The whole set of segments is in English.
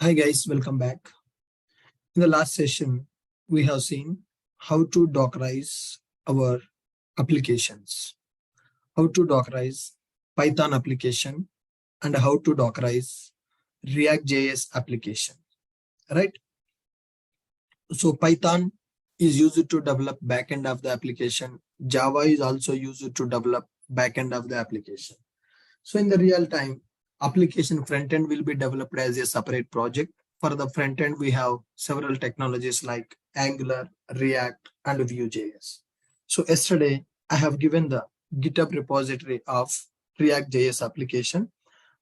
Hi guys, welcome back. In the last session, we have seen how to Dockerize our applications, how to Dockerize Python application, and how to Dockerize React.js application, right? So Python is used to develop backend of the application. Java is also used to develop backend of the application. So in the real time, application front end will be developed as a separate project. For the front end, we have several technologies like Angular, React, and Vue.js. So yesterday, I have given the GitHub repository of React.js application.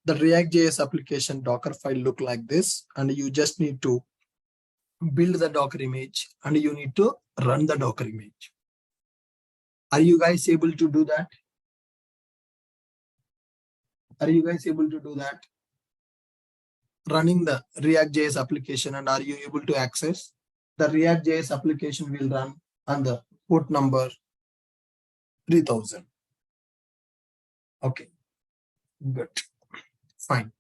The React.js application Docker file look like this, and you just need to build the Docker image and you need to run the Docker image. Are you guys able to do that? Are you guys able to do that? Running the React.js application, and are you able to access? The React.js application will run on the port number 3000. Okay, good, fine.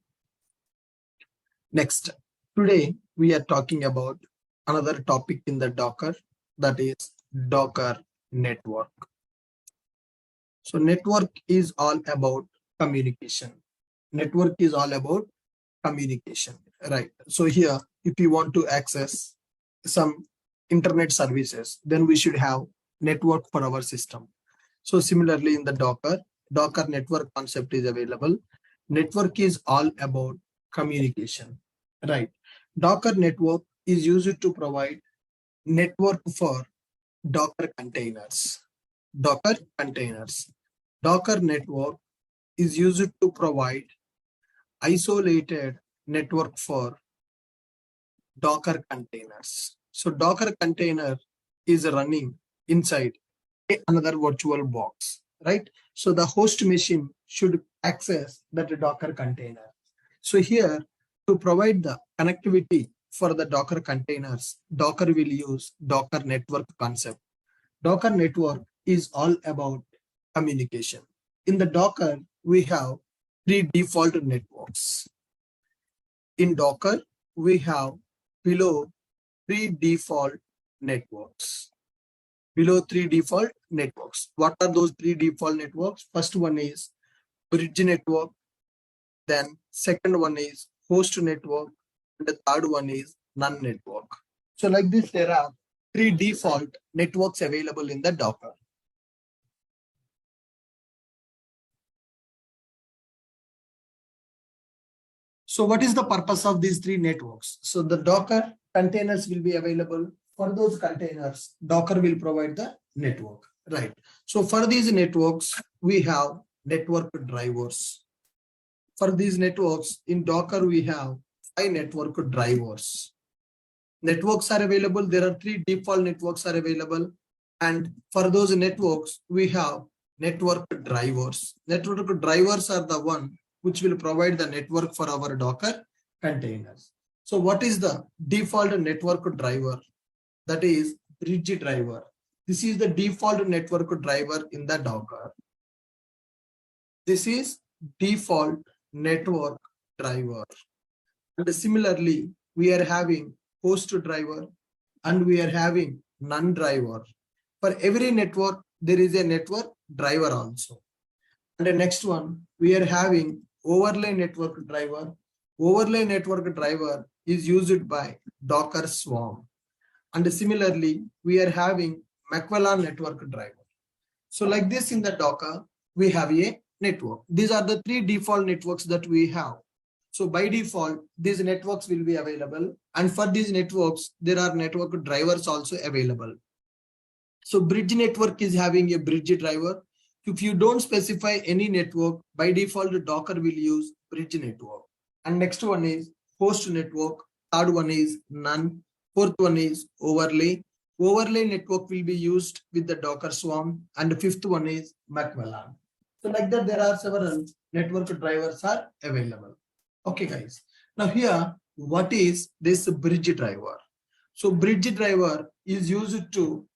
Next, today we are talking about another topic in the Docker, that is Docker network. So network is all about communication. Network is all about communication, right? So here, if you want to access some internet services, then we should have network for our system. So similarly in the Docker network concept is available. Network is all about communication, right? Docker network is used to provide network for Docker containers. Docker containers. Docker network is used to provide isolated network for Docker containers. So Docker container is running inside another virtual box, right? So the host machine should access that Docker container. So here, to provide the connectivity for the Docker containers, Docker will use Docker network concept. Docker network is all about communication. In the Docker, we have three default networks. In Docker, we have below three default networks. Below three default networks. What are those three default networks? First one is bridge network. Then second one is host network. And the third one is none network. So like this, there are three default networks available in the Docker. So what is the purpose of these three networks? So the Docker containers will be available. For those containers, Docker will provide the network, right? So for these networks, we have network drivers. For these networks in Docker, we have 5 network drivers. Networks are available. There are 3 default networks are available. And for those networks, we have network drivers. Network drivers are the one which will provide the network for our Docker containers. So what is the default network driver? That is bridge driver. This is the default network driver in the Docker. This is default network driver. And similarly, we are having host driver and we are having none driver. For every network, there is a network driver also. And the next one, we are having overlay network driver. Overlay network driver is used by Docker Swarm. And similarly, we are having Macmillan network driver. So like this in the Docker, we have a network. These are the 3 default networks that we have. So by default, these networks will be available. And for these networks, there are network drivers also available. So bridge network is having a bridge driver. If you don't specify any network, by default, Docker will use bridge network. And next one is host network. Third one is none. Fourth one is overlay. Overlay network will be used with the Docker Swarm. And the fifth one is Macmillan. So like that, there are several network drivers are available. Okay, guys. Now here, what is this bridge driver? So bridge driver is used to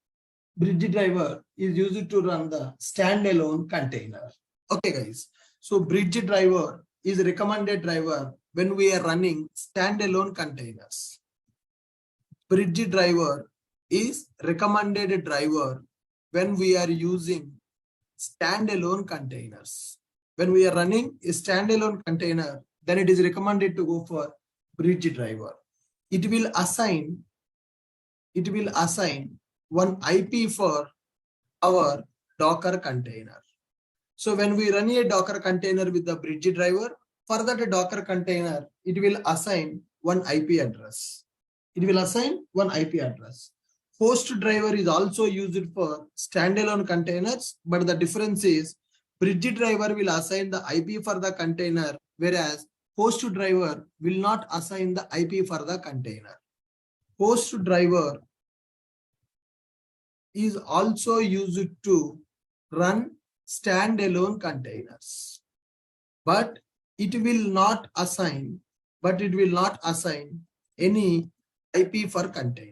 run the standalone container. Okay, guys. So bridge driver is recommended driver when we are running standalone containers. Bridge driver is recommended driver when we are using standalone containers. When we are running a standalone container, then it is recommended to go for bridge driver. It will assign one IP for our Docker container. So when we run a Docker container with the bridge driver, for that Docker container, it will assign one IP address. It will assign one IP address. Host driver is also used for standalone containers, but the difference is bridge driver will assign the IP for the container, whereas host driver will not assign the IP for the container. Host driver is also used to run standalone containers, but it will not assign any IP for container.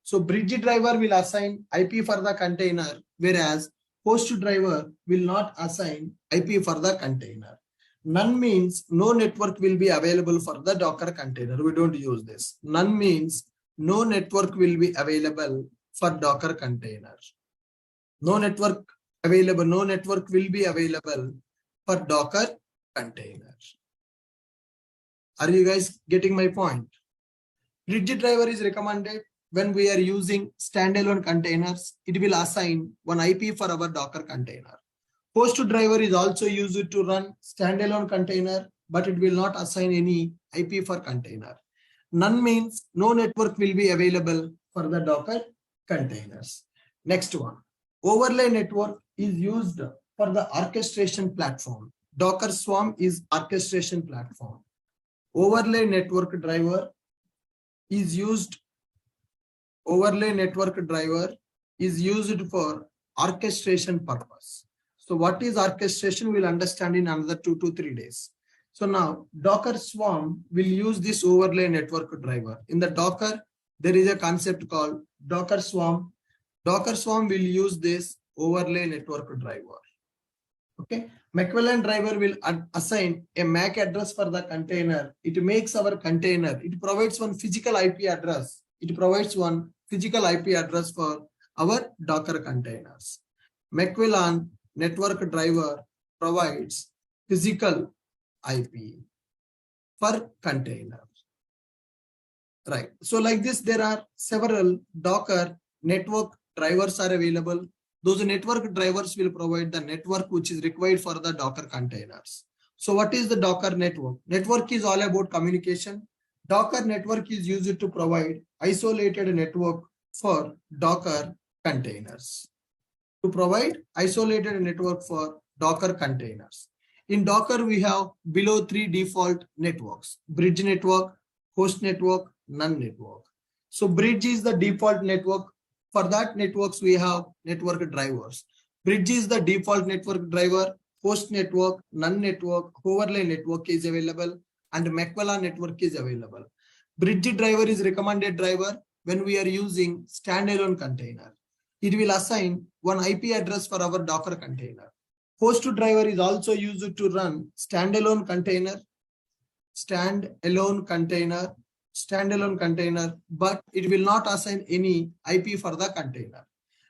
So bridge driver will assign IP for the container, whereas host driver will not assign IP for the container. None means no network will be available for the Docker container. We don't use this. None means no network will be available for Docker container. No network will be available for Docker container. Are you guys getting my point? Bridge driver is recommended when we are using standalone containers. It will assign one IP for our Docker container. Host driver is also used to run standalone container, but it will not assign any IP for container. None means no network will be available for the Docker containers. Next one, overlay network is used for the orchestration platform. Docker Swarm is orchestration platform. Overlay network driver is used for orchestration purpose. So what is orchestration? We'll understand in another 2 to 3 days. So now Docker Swarm will use this overlay network driver. In the Docker, there is a concept called Docker Swarm. Docker Swarm will use this overlay network driver. Okay. Macmillan driver will assign a MAC address for the container. It makes our container. It provides one physical IP address. For our Docker containers. Macmillan network driver provides physical IP for container. Right. So like this, there are several Docker network drivers are available. Those network drivers will provide the network which is required for the Docker containers. So what is the Docker network? Network is all about communication. Docker network is used to provide isolated network for Docker containers. In Docker, we have below 3 default networks: bridge network, host network, none network. So bridge is the default network. For that networks, we have network drivers. Bridge is the default network driver. Host network, none network, overlay network is available, and Macmillan network is available. Bridge driver is recommended driver when we are using standalone container. It will assign one IP address for our Docker container. Host driver is also used to run standalone container, but it will not assign any IP for the container.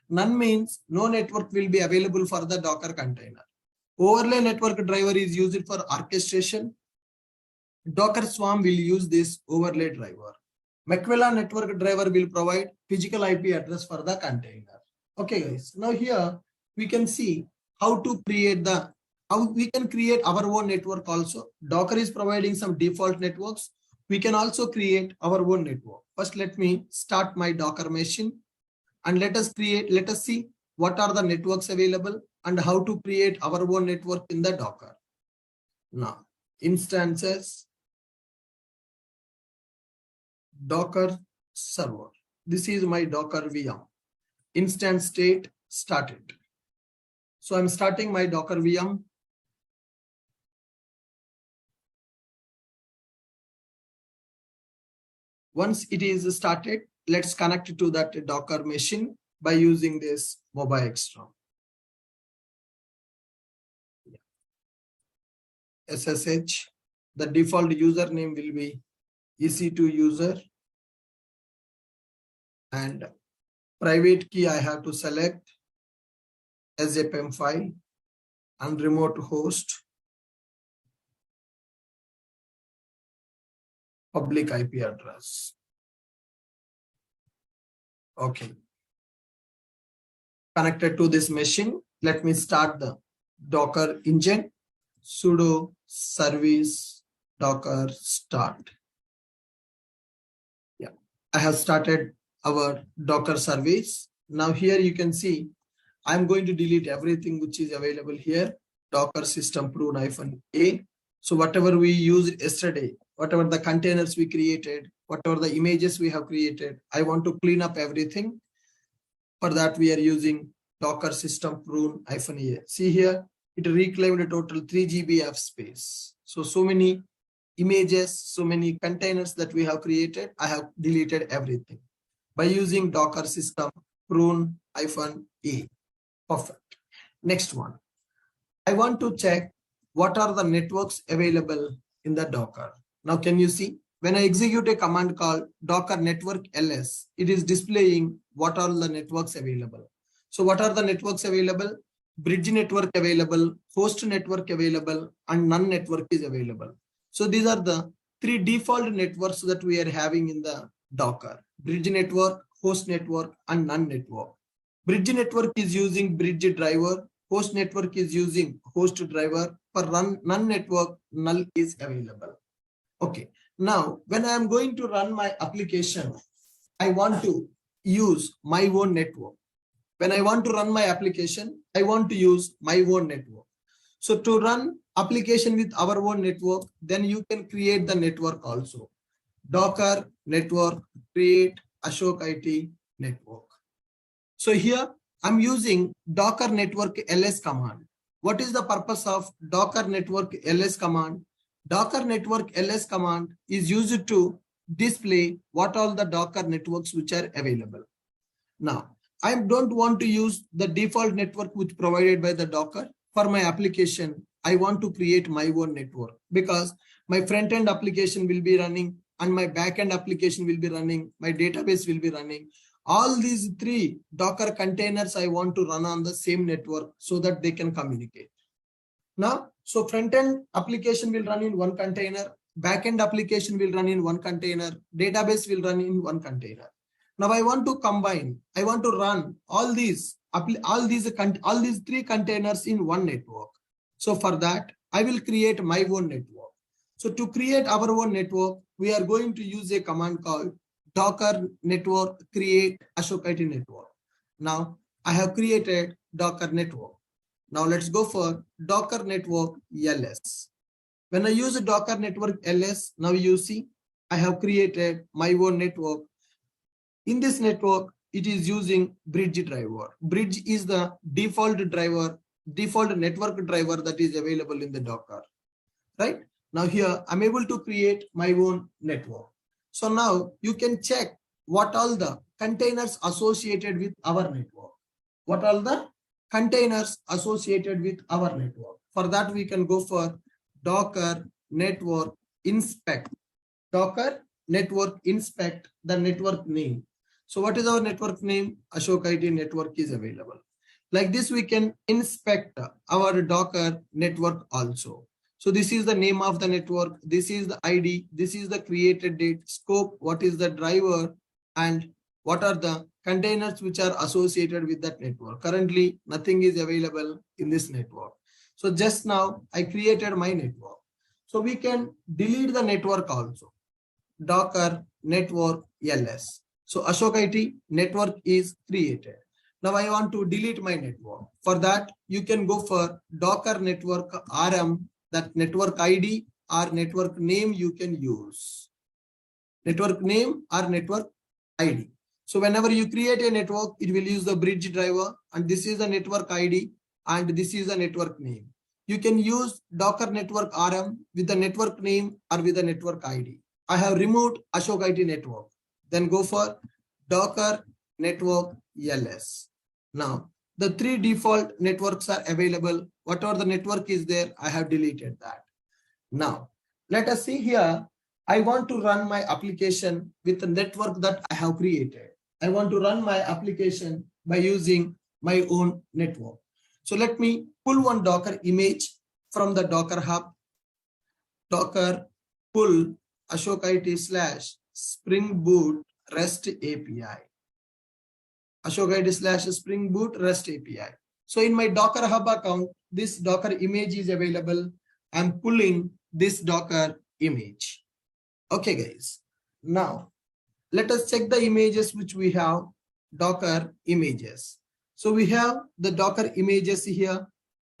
None means no network will be available for the Docker container. Overlay network driver is used for orchestration. Docker Swarm will use this overlay driver. Macmillan network driver will provide physical IP address for the container. Okay, guys. Now here we can see how we can create our own network also. Docker is providing some default networks. We can also create our own network. First, let me start my Docker machine and let us see what are the networks available and how to create our own network in the Docker. Now, instances, Docker server. This is my Docker VM. Instance state started. So I'm starting my Docker VM. Once it is started, let's connect it to that Docker machine by using this mobile extra. SSH. The default username will be EC2 user, and private key I have to select as a PEM file, and remote host, public IP address. Okay. Connected to this machine, let me start the Docker engine. Sudo service docker start. Yeah, I have started our Docker service. Now here you can see I'm going to delete everything which is available here. Docker system prune-a. So whatever we used yesterday, whatever the containers we created, whatever the images we have created, I want to clean up everything. For that, we are using Docker system prune-a. See here, it reclaimed a total 3 GB of space. So many images, so many containers that we have created, I have deleted everything by using Docker system prune-a. Perfect. Next one. I want to check what are the networks available in the Docker. Now, can you see? When I execute a command called docker network ls, it is displaying what are the networks available. So what are the networks available? Bridge network available, host network available, and none network is available. So these are the 3 default networks that we are having in the Docker: bridge network, host network, and none network. Bridge network is using bridge driver, host network is using host driver. For none network, null is available. Okay. Now, when I am going to run my application, I want to use my own network. When I want to run my application, I want to use my own network. So to run application with our own network, then you can create the network also. Docker network create Ashok IT network. So here I'm using docker network ls command. What is the purpose of docker network ls command? Docker network ls command is used to display what all the Docker networks which are available. Now, I don't want to use the default network which provided by the Docker. For my application, I want to create my own network because my front-end application will be running and my back-end application will be running, my database will be running. All these 3 Docker containers I want to run on the same network so that they can communicate. Now, so front-end application will run in one container, back-end application will run in one container, database will run in one container. Now I want to combine, I want to run all these 3 containers in one network. So for that, I will create my own network. So to create our own network, we are going to use a command called docker network create Ashok IT network. Now I have created Docker network. Now let's go for docker network ls. When I use docker network ls, now you see I have created my own network. In this network, it is using bridge driver. Bridge is the default driver, default network driver that is available in the Docker. Right? Now here I'm able to create my own network. So now you can check what all the containers associated with our network. What all the containers associated with our network. For that, we can go for docker network inspect. Docker network inspect the network name. So what is our network name? Ashok IT network is available. Like this, we can inspect our Docker network also. So this is the name of the network. This is the ID. This is the created date, scope, what is the driver, and what are the containers which are associated with that network. Currently, nothing is available in this network. So just now I created my network. So we can delete the network also. Docker network ls. So Ashok IT network is created. Now I want to delete my network. For that, you can go for Docker network rm, that network ID or network name you can use. Network name or network ID. So whenever you create a network, it will use the bridge driver, and this is the network ID and this is the network name. You can use Docker network rm with the network name or with the network ID. I have removed Ashok IT network. Then go for Docker network ls. Now the 3 default networks are available. Whatever the network is there, I have deleted that. Now, let us see here. I want to run my application with the network that I have created. I want to run my application by using my own network. So let me pull one Docker image from the Docker Hub. Docker pull Ashok IT / Spring Boot REST API. Ashok IT / Spring Boot REST API. So in my Docker Hub account, this Docker image is available. I'm pulling this Docker image. Okay, guys. Now, let us check the images which we have, Docker images. So we have the Docker images here.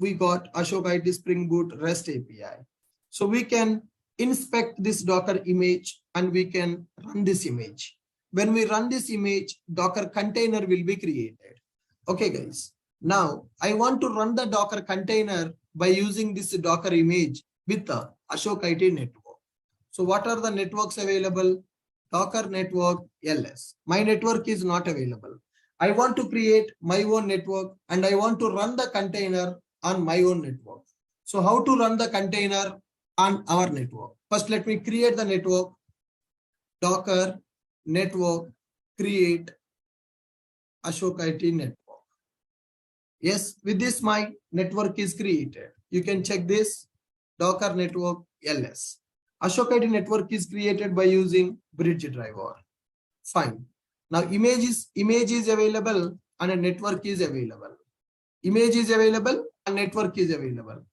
We got Ashok IT Spring Boot REST API. So we can inspect this Docker image and we can run this image. When we run this image, Docker container will be created. Okay, guys. Now, I want to run the Docker container by using this Docker image with the Ashok IT network. So what are the networks available? Docker network LS. My network is not available. I want to create my own network and I want to run the container on my own network. So how to run the container on our network? First, let me create the network. Docker network create Ashok IT network. Yes, with this my network is created. You can check this Docker network LS. Ashok IT network is created by using bridge driver. Fine. Now image is available and a network is available. Image is available and network is available.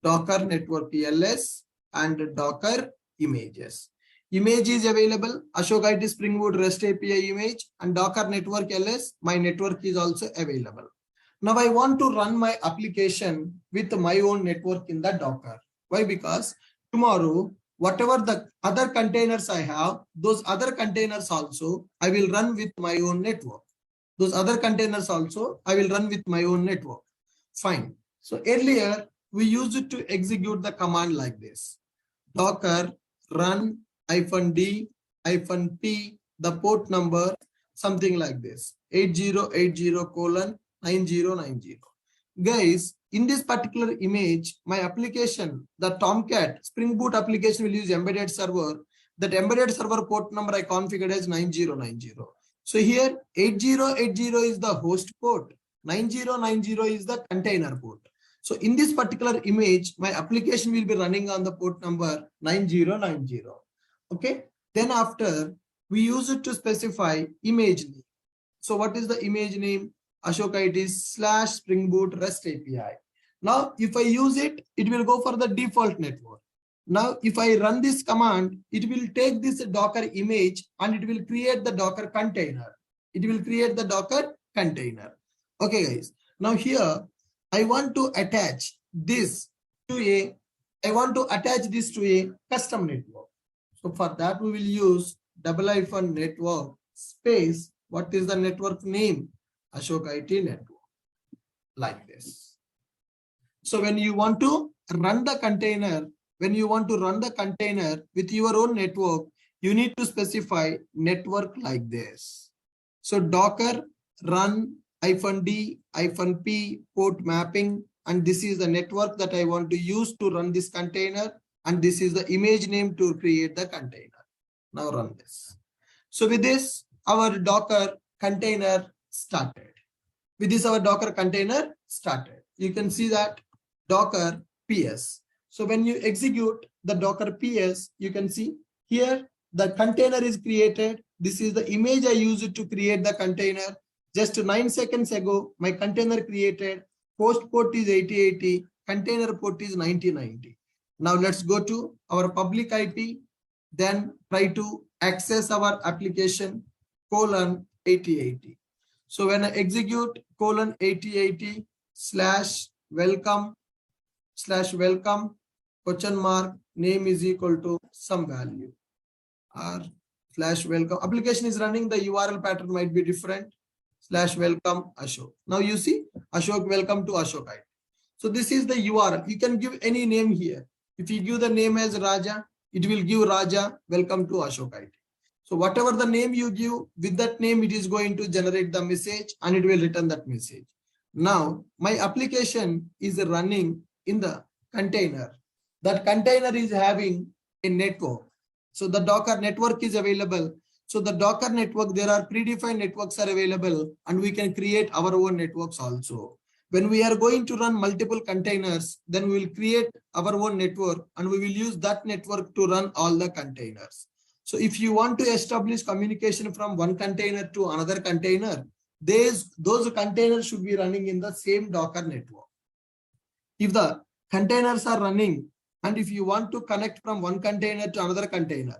Docker network LS and Docker images. Image is available, Ashok IT Spring Boot REST API image and Docker network LS. My network is also available. Now I want to run my application with my own network in the Docker. Why? Because tomorrow, whatever the other containers I have, those other containers also I will run with my own network. Those other containers also I will run with my own network. Fine. So earlier we used it to execute the command like this. Docker run -d -p the port number, something like this, 8080:9090. Guys, in this particular image, my application, the Tomcat Spring Boot application will use embedded server. That embedded server port number I configured as 9090. So here 8080 is the host port, 9090 is the container port. So in this particular image, my application will be running on the port number 9090. Okay. Then after we use it to specify image name. So what is the image name? Ashok IT / Spring Boot REST API. Now, if I use it, it will go for the default network. Now, if I run this command, it will take this Docker image and it will create the Docker container. It will create the Docker container. Okay, guys. Now here, I want to attach this to a custom network. So for that, we will use --network space. What is the network name? Ashok IT network, like this. So when you want to run the container, with your own network, you need to specify network like this. So Docker run -d -p port mapping, and this is the network that I want to use to run this container, and this is the image name to create the container. Now run this. So with this, our Docker container started. With this, our Docker container started. You can see that Docker PS. So when you execute the Docker PS, you can see here the container is created. This is the image I used to create the container. Just 9 seconds ago, my container created. Host port is 8080, container port is 9090. Now let's go to our public IP, then try to access our application :8080. So when I execute :8080 /welcome name is equal to some value or /welcome. Application is running, the URL pattern might be different. /welcome Ashok. Now you see Ashok, welcome to Ashok IT. So this is the URL. You can give any name here. If you give the name as Raja, it will give Raja, welcome to Ashok IT. So whatever the name you give, with that name, it is going to generate the message and it will return that message. Now my application is running in the container. that container is having a network. So the Docker network is available. So the Docker network, there are predefined networks are available, and we can create our own networks also. When we are going to run multiple containers, then we will create our own network and we will use that network to run all the containers. So if you want to establish communication from one container to another container, those containers should be running in the same Docker network. If the containers are running, and if you want to connect from one container to another container,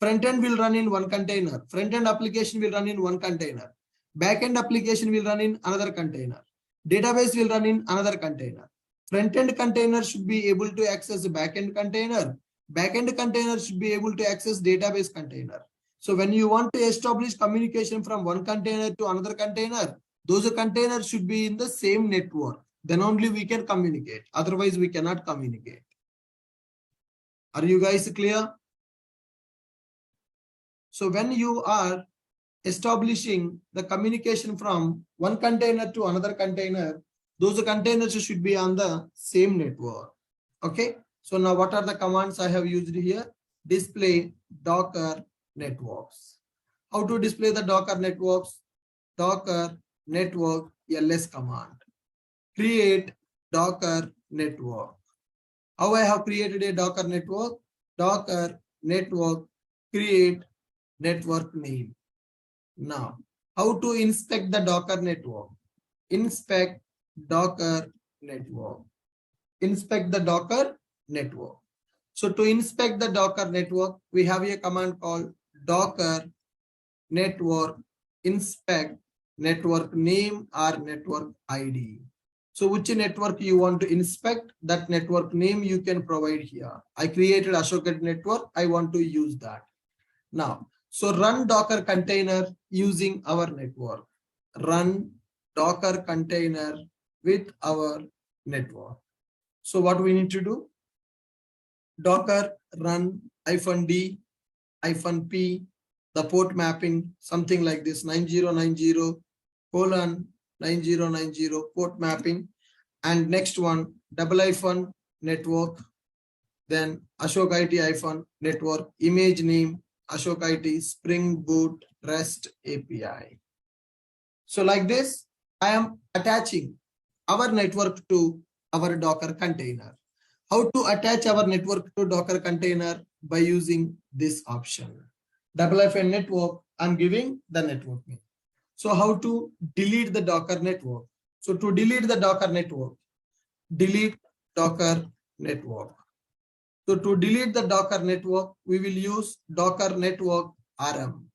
front end will run in one container, front end application will run in one container, back end application will run in another container, database will run in another container. Front end container should be able to access the back end container, back end container should be able to access database container. So when you want to establish communication from one container to another container, those containers should be in the same network. Then only we can communicate. Otherwise, we cannot communicate. Are you guys clear? So when you are establishing the communication from one container to another container, those containers should be on the same network. Okay. So now what are the commands I have used here? Display Docker networks. How to display the Docker networks? Docker network ls command. Create Docker network. How I have created a Docker network? Docker network create network name. Now, how to inspect the Docker network? Inspect Docker network. Inspect the Docker network. So to inspect the Docker network, we have a command called Docker network inspect network name or network ID. So which network you want to inspect, that network name you can provide here. I created Ashoka network. I want to use that. Now, so run Docker container using our network. Run Docker container with our network. So what we need to do? Docker run -d -p, the port mapping, something like this, 9090:9090 port mapping, and next one -- network, then Ashok IT - network, image name Ashok IT Spring Boot REST API. So like this, I am attaching our network to our Docker container. How to attach our network to Docker container? By using this option. network, I'm giving the network name. So how to delete the Docker network? So to delete the Docker network, delete Docker network. So to delete the Docker network, we will use Docker network RM.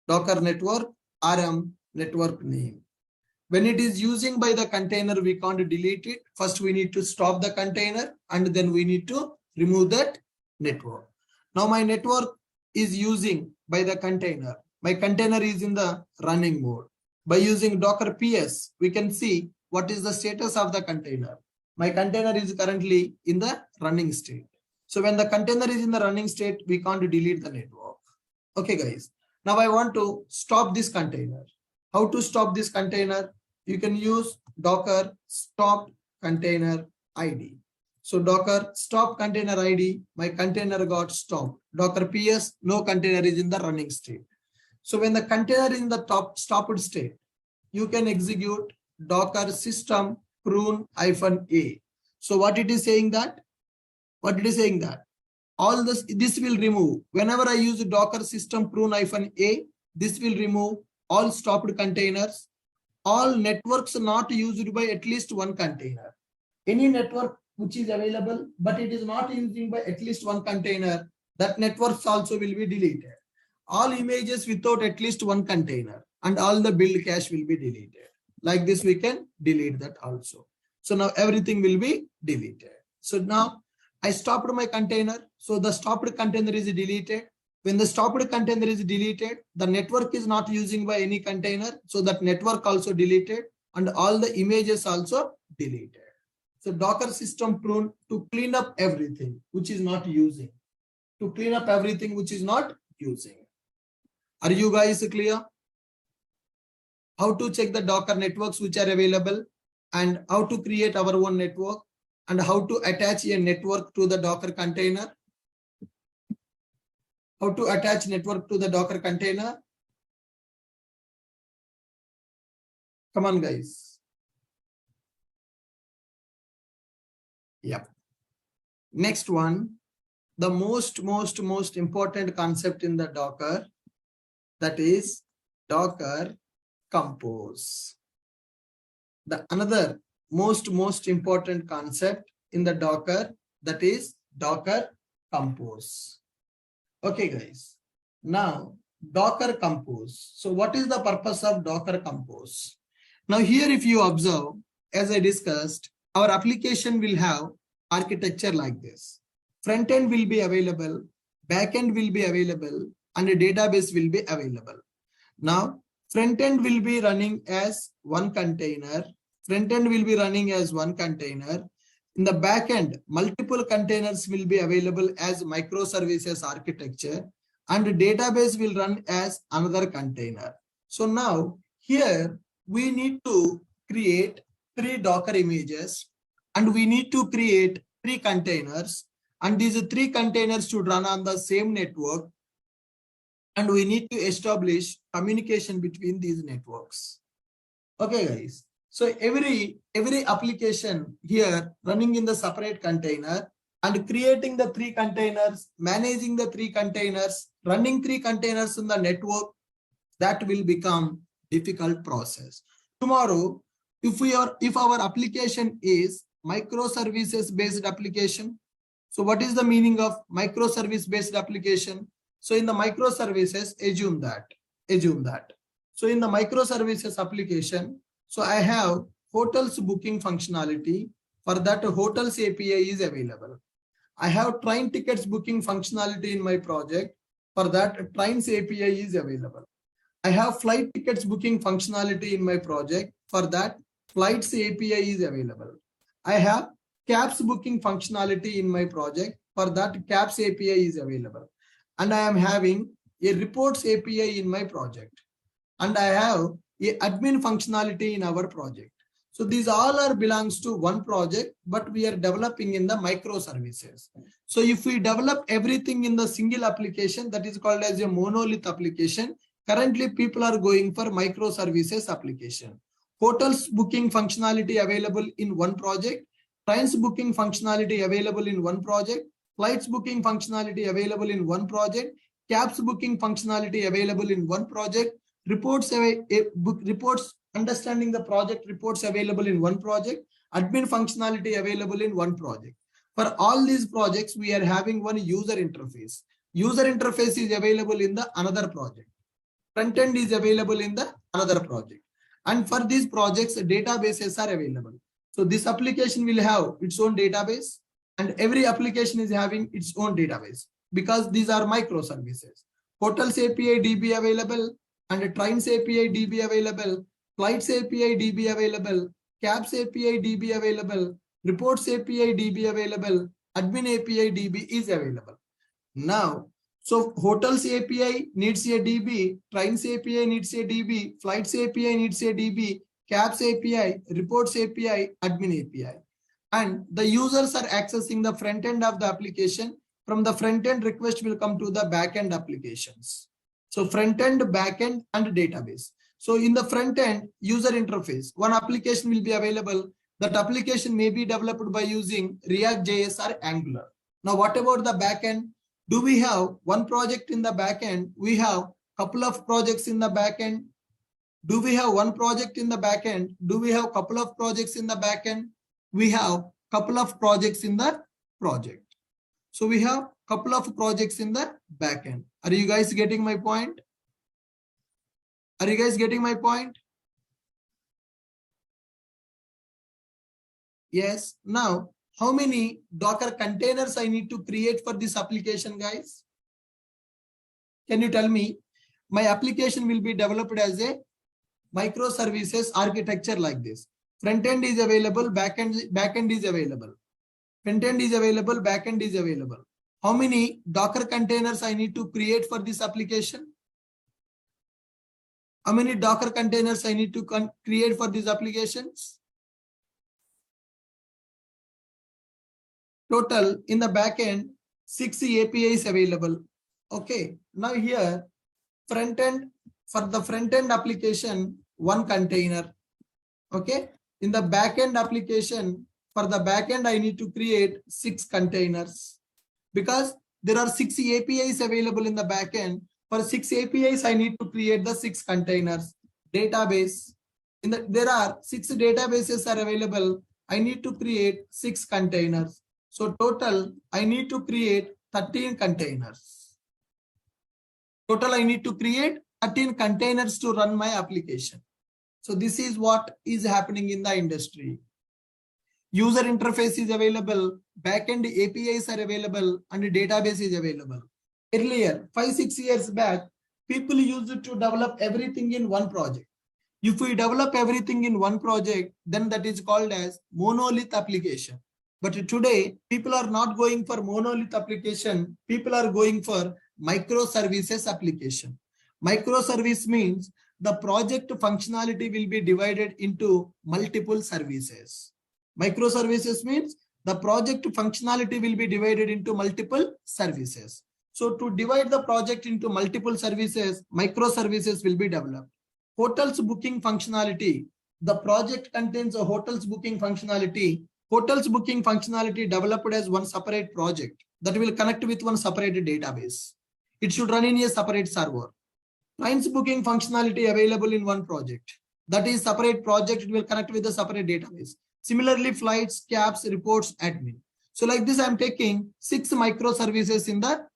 Docker network RM network name. When it is using by the container, we can't delete it. First, we need to stop the container and then we need to remove that network. Now my network is using by the container. My container is in the running mode. By using Docker PS, we can see what is the status of the container. My container is currently in the running state. So when the container is in the running state, we can't delete the network. Okay, guys. Now I want to stop this container. How to stop this container? You can use Docker stop container ID. So Docker stop container ID, my container got stopped. Docker PS, no container is in the running state. So when the container is in the stopped state, you can execute Docker system prune -a. So what it is saying that? What it is saying that? All this will remove. Whenever I use Docker system prune -a, this will remove all stopped containers, all networks not used by at least one container. Any network which is available, but it is not using by at least one container, that networks also will be deleted. All images without at least one container and all the build cache will be deleted. Like this, we can delete that also. So now everything will be deleted. So now I stopped my container. So the stopped container is deleted. When the stopped container is deleted, the network is not using by any container. So that network also deleted and all the images also deleted. So Docker system prune to clean up everything which is not using. To clean up everything which is not using. Are you guys clear? How to check the Docker networks which are available and how to create our own network? and how to attach a network to the Docker container. How to attach network to the Docker container. Come on, guys. Yep. Next one, the most important concept in the Docker, that is Docker Compose. The another most important concept in the Docker, that is Docker Compose. Okay, guys. Now Docker Compose. So what is the purpose of Docker Compose? Now here, if you observe, as I discussed, our application will have architecture like this. Front end will be available, back end will be available, and a database will be available. Now, front end will be running as one container. Front end will be running as one container. In the back end, multiple containers will be available as microservices architecture, and the database will run as another container. So now here we need to create 3 Docker images, and we need to create 3 containers, and these 3 containers should run on the same network, and we need to establish communication between these networks. Okay, guys. So every application here running in the separate container and creating the 3 containers, managing the 3 containers, running 3 containers in the network, that will become difficult process. Tomorrow, if our application is microservices based application, so what is the meaning of microservice based application? So in the microservices, assume that. So in the microservices application, so I have hotels booking functionality. For that, hotels API is available. I have train tickets booking functionality in my project. For that, trains API is available. I have flight tickets booking functionality in my project. For that, flights API is available. I have cabs booking functionality in my project. For that, cabs API is available. And I am having a reports API in my project. And I have a admin functionality in our project. So these all are belongs to one project, but we are developing in the microservices. So if we develop everything in the single application, that is called as a monolith application. Currently, people are going for microservices application. Hotels booking functionality available in one project, trains booking functionality available in one project, flights booking functionality available in one project, cabs booking functionality available in one project, reports understanding the project reports available in one project, admin functionality available in one project. For all these projects, we are having one user interface. User interface is available in the another project. Front end is available in the another project. And for these projects, databases are available. So this application will have its own database, and every application is having its own database because these are microservices. Hotels API DB available, and trains API DB available, flights API DB available, cabs API DB available, reports API DB available, admin API DB is available. Now, so hotels API needs a DB, trains API needs a DB, flights API needs a DB, cabs API, reports API, admin API. And the users are accessing the front end of the application. From the front end, request will come to the back end applications. So front end, back end, and database. So in the front end, user interface, one application will be available. That application may be developed by using React.js or Angular. Now, what about the back end? Do we have one project in the back end? We have couple of projects in the back end. Do we have one project in the back end? Do we have couple of projects in the back end? We have couple of projects in the project. So we have couple of projects in the back end. Are you guys getting my point? Are you guys getting my point? Yes. Now, how many Docker containers I need to create for this application, guys? Can you tell me? My application will be developed as a microservices architecture like this. Front end is available, back end is available. Front end is available, back end is available. How many Docker containers I need to create for this application? How many Docker containers I need to create for these applications? total in the backend, 6 APIs available. Okay. Now here, front end, for the front end application, 1 container. Okay. In the backend application, for the backend, I need to create 6 containers because there are 6 APIs available in the backend. For 6 APIs, I need to create the 6 containers. Database. There are 6 databases are available. I need to create 6 containers. So total, I need to create 13 containers. Total, I need to create 13 containers to run my application. So this is what is happening in the industry. User interface is available, backend APIs are available, and database is available. Earlier, 5-6 years back, people used to develop everything in one project. If we develop everything in one project, then that is called as monolith application. But today, people are not going for monolith application. People are going for microservices application. Microservice means the project functionality will be divided into multiple services. Microservices means the project functionality will be divided into multiple services. So to divide the project into multiple services, microservices will be developed. Hotels booking functionality. The project contains a hotels booking functionality. Hotels booking functionality developed as one separate project that will connect with one separate database. It should run in a separate server. Trains booking functionality available in one project. That is separate project. It will connect with a separate database. Similarly, flights, cabs, reports, admin. So like this, I'm taking 6 microservices in the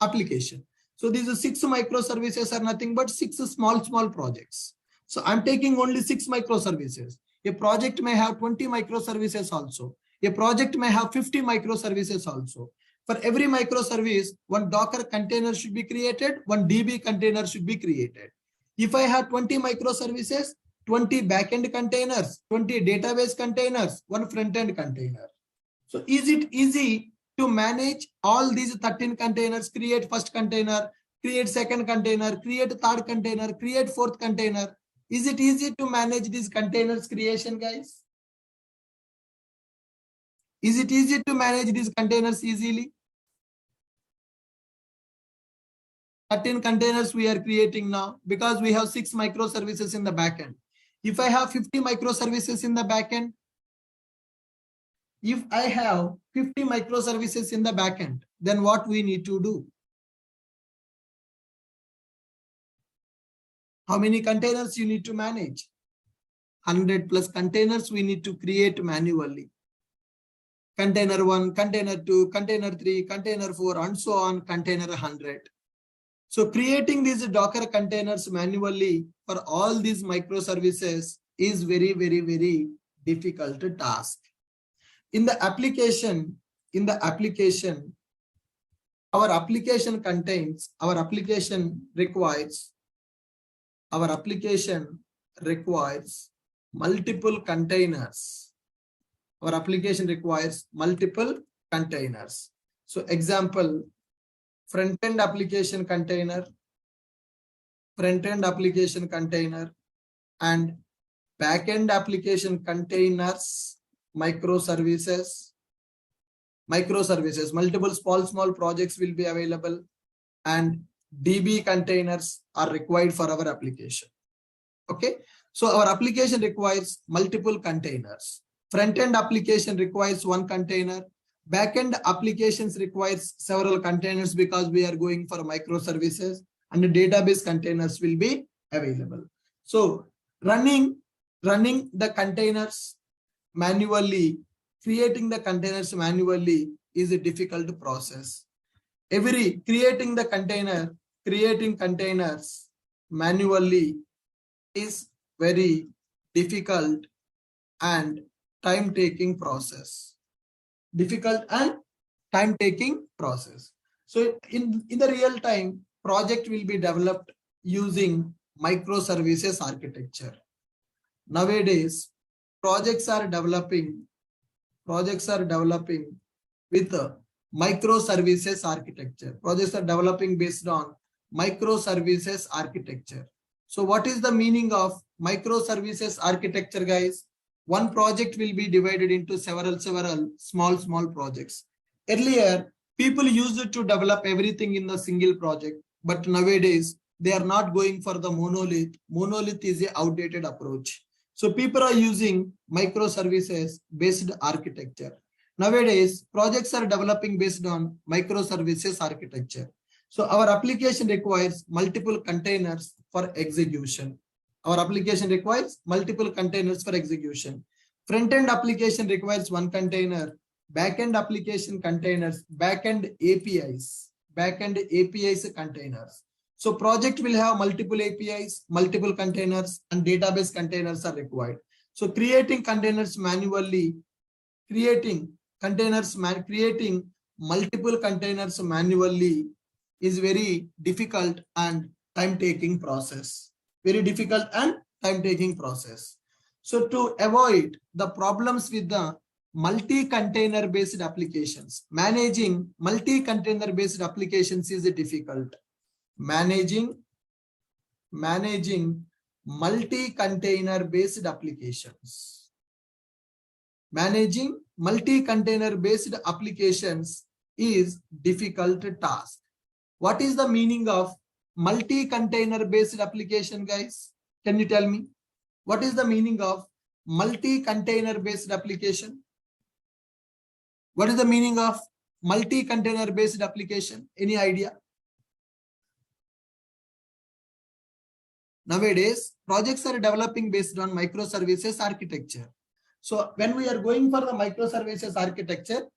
application. So these 6 microservices are nothing but 6 small projects. So I'm taking only 6 microservices. A project may have 20 microservices also. A project may have 50 microservices also. For every microservice, one Docker container should be created, one DB container should be created. If I have 20 microservices, 20 backend containers, 20 database containers, one front-end container. So is it easy to manage all these 13 containers, create first container, create second container, create third container, create fourth container? Is it easy to manage these containers creation, guys? Is it easy to manage these containers easily? 13 containers we are creating now because we have 6 microservices in the backend. If I have 50 microservices in the backend, if I have 50 microservices in the backend, then what we need to do? How many containers you need to manage? 100 plus containers we need to create manually. Container 1, container 2, container 3, container 4, and so on, container 100. So creating these Docker containers manually for all these microservices is very, very, very difficult task. In the application, our application requires multiple containers. Our application requires multiple containers. So example, front-end application container, and back-end application containers, microservices, multiple small projects will be available, and DB containers are required for our application. Okay, so our application requires multiple containers. Front-end application requires 1 container. Backend applications requires several containers because we are going for microservices, and the database containers will be available. So running the containers manually, creating the containers manually is a difficult process. Creating containers manually is very difficult and time-taking process. So in the real time, project will be developed using microservices architecture. Nowadays, projects are developing with a microservices architecture. Projects are developing based on microservices architecture. So what is the meaning of microservices architecture, guys? One project will be divided into several small projects. Earlier, people used it to develop everything in the single project, but nowadays they are not going for the monolith. Monolith is an outdated approach. So people are using microservices based architecture. Nowadays, projects are developing based on microservices architecture. So our application requires multiple containers for execution. Our application requires multiple containers for execution. Front-end application requires one container. Backend application containers, backend APIs containers. So project will have multiple APIs, multiple containers, and database containers are required. So creating containers manually, creating multiple containers manually is very difficult and time-taking process. Very difficult and time-taking process. So to avoid the problems with the multi-container based applications, managing multi-container based applications is difficult. Managing multi-container based applications. Managing multi-container based applications is difficult task. What is the meaning of multi-container based application, guys? Can you tell me? What is the meaning of multi-container based application? What is the meaning of multi-container based application? Any idea? Nowadays, projects are developing based on microservices architecture. So when we are going for the microservices architecture,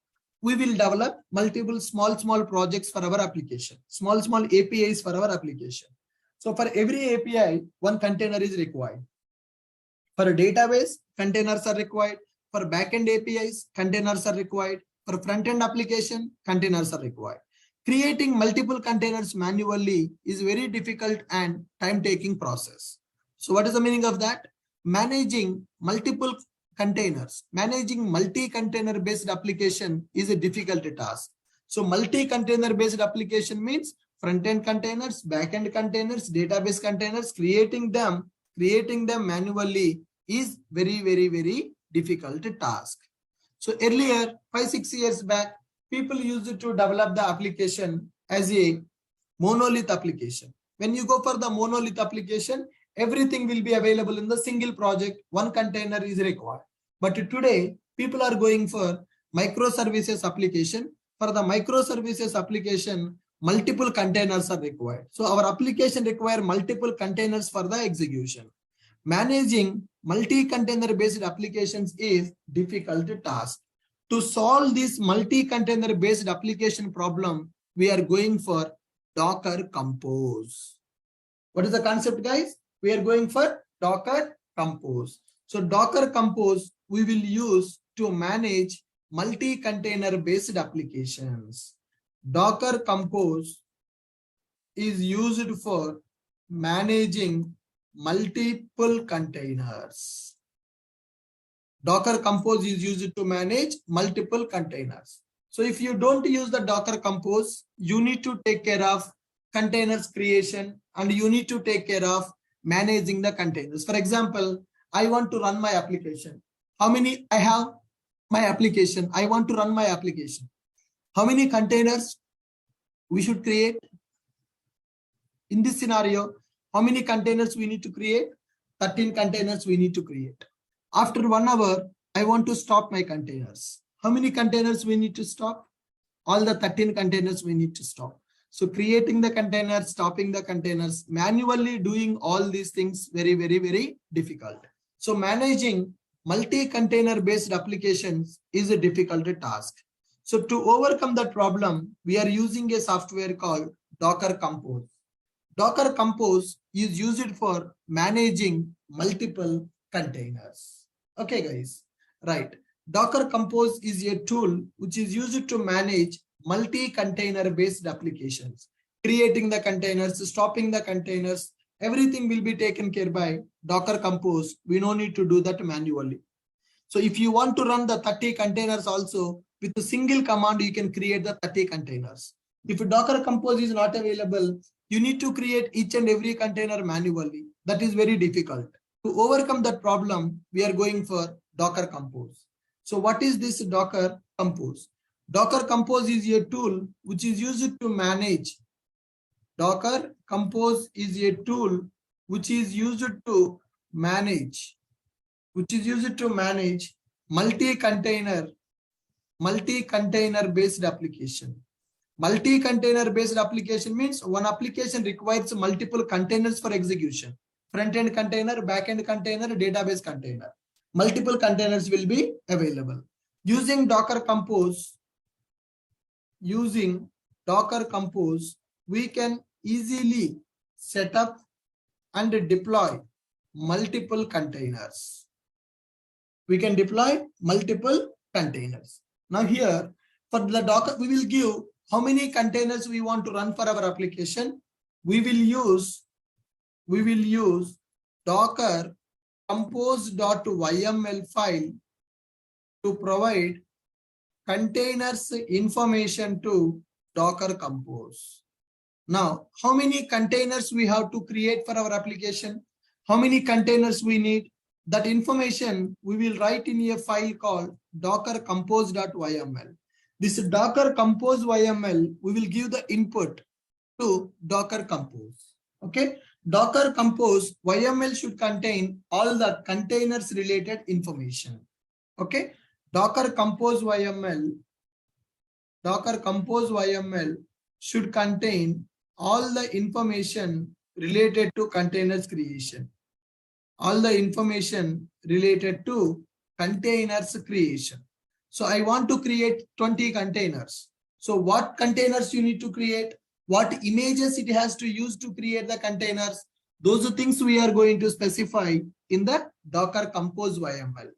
we will develop multiple small projects for our application, small APIs for our application. So for every API, one container is required. For a database, containers are required. For backend APIs, containers are required. For front-end application, containers are required. Creating multiple containers manually is very difficult and time-taking process. So what is the meaning of that? Managing multiple containers, managing multi-container based application is a difficult task. So multi-container based application means front-end containers, back-end containers, database containers, creating them manually is very difficult task. So earlier, 5-6 years back, people used to develop the application as a monolith application. When you go for the monolith application, everything will be available in the single project. One container is required. But today, people are going for microservices application. For the microservices application, multiple containers are required. So our application requires multiple containers for the execution. Managing multi-container based applications is difficult task. To solve this multi-container based application problem, we are going for Docker Compose. What is the concept, guys? We are going for Docker Compose. So Docker Compose we will use to manage multi-container based applications. Docker Compose is used for managing multiple containers. Docker Compose is used to manage multiple containers. So if you don't use the Docker Compose, you need to take care of containers creation and you need to take care of managing the containers. For example, I want to run my application. How many I have my application? I want to run my application. How many containers we should create? In this scenario, how many containers we need to create? 13 containers we need to create. After 1 hour, I want to stop my containers. How many containers we need to stop? All the 13 containers we need to stop. So creating the containers, stopping the containers, manually doing all these things very difficult. So managing multi-container based applications is a difficult task. So to overcome that problem, we are using a software called Docker Compose. Docker Compose is used for managing multiple containers. Okay, guys, right. Docker Compose is a tool which is used to manage multi-container based applications. Creating the containers, stopping the containers, everything will be taken care by Docker Compose. We no need to do that manually. So if you want to run the 30 containers also, with a single command, you can create the 30 containers. If Docker Compose is not available, you need to create each and every container manually. That is very difficult. To overcome that problem, we are going for Docker Compose. So what is this Docker Compose? Docker Compose is a tool which is used to manage. Docker Compose is a tool which is used to manage, multi-container based application. Multi-container based application means one application requires multiple containers for execution. Front-end container, back-end container, database container. Multiple containers will be available. Using Docker Compose, we can easily set up and deploy multiple containers. Now here, for the Docker, we will give how many containers we want to run for our application. We will use Docker compose.yml file to provide containers information to Docker Compose. Now, how many containers we have to create for our application? How many containers we need? That information we will write in a file called docker compose.yml. This Docker Compose YML, we will give the input to Docker Compose. Okay. Docker Compose YML should contain all the containers related information. Okay. Docker Compose YML should contain all the information related to containers creation. So I want to create 20 containers. So what containers you need to create? What images it has to use to create the containers? Those are things we are going to specify in the Docker Compose YML.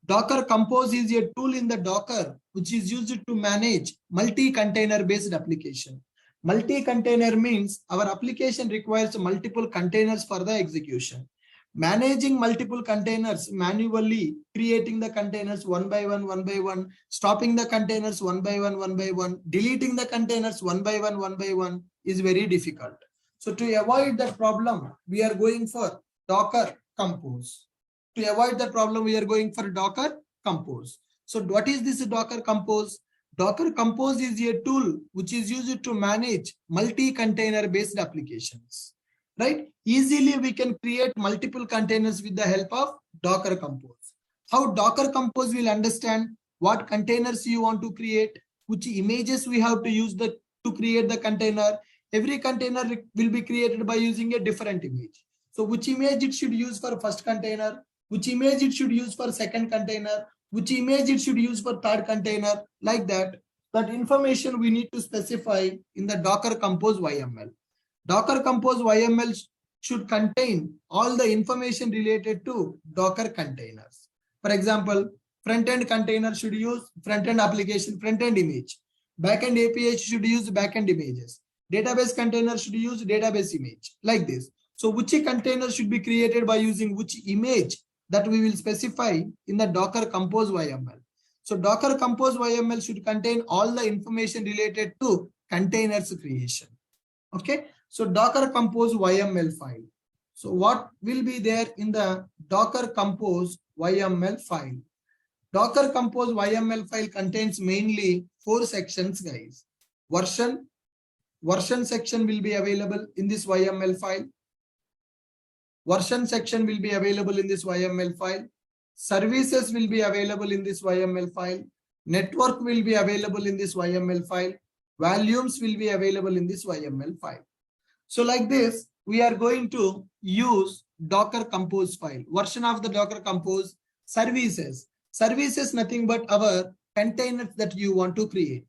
Docker Compose is a tool in the Docker which is used to manage multi-container based application. Multi-container means our application requires multiple containers for the execution. Managing multiple containers manually, creating the containers one by one, stopping the containers one by one, deleting the containers one by one is very difficult. So to avoid that problem, we are going for Docker Compose. So what is this Docker Compose? Docker Compose is a tool which is used to manage multi-container based applications. Right? Easily we can create multiple containers with the help of Docker Compose. How Docker Compose will understand what containers you want to create, which images we have to use to create the container. Every container will be created by using a different image. So which image it should use for first container, which image it should use for second container, which image it should use for third container, like that. That information we need to specify in the Docker Compose YML. Docker Compose YML should contain all the information related to Docker containers. For example, front-end container should use front-end application, front-end image. Back-end API should use back-end images. Database container should use database image, like this. So which container should be created by using which image, that we will specify in the Docker Compose YML. So Docker Compose YML should contain all the information related to containers creation. Okay. So Docker Compose YML file. So what will be there in the Docker Compose YML file? Docker Compose YML file contains mainly 4 sections, guys. Version section will be available in this YML file. Services will be available in this YML file. Network will be available in this YML file. Volumes will be available in this YML file. So like this, we are going to use Docker Compose file. Version of the Docker Compose. Services. Services nothing but our containers that you want to create.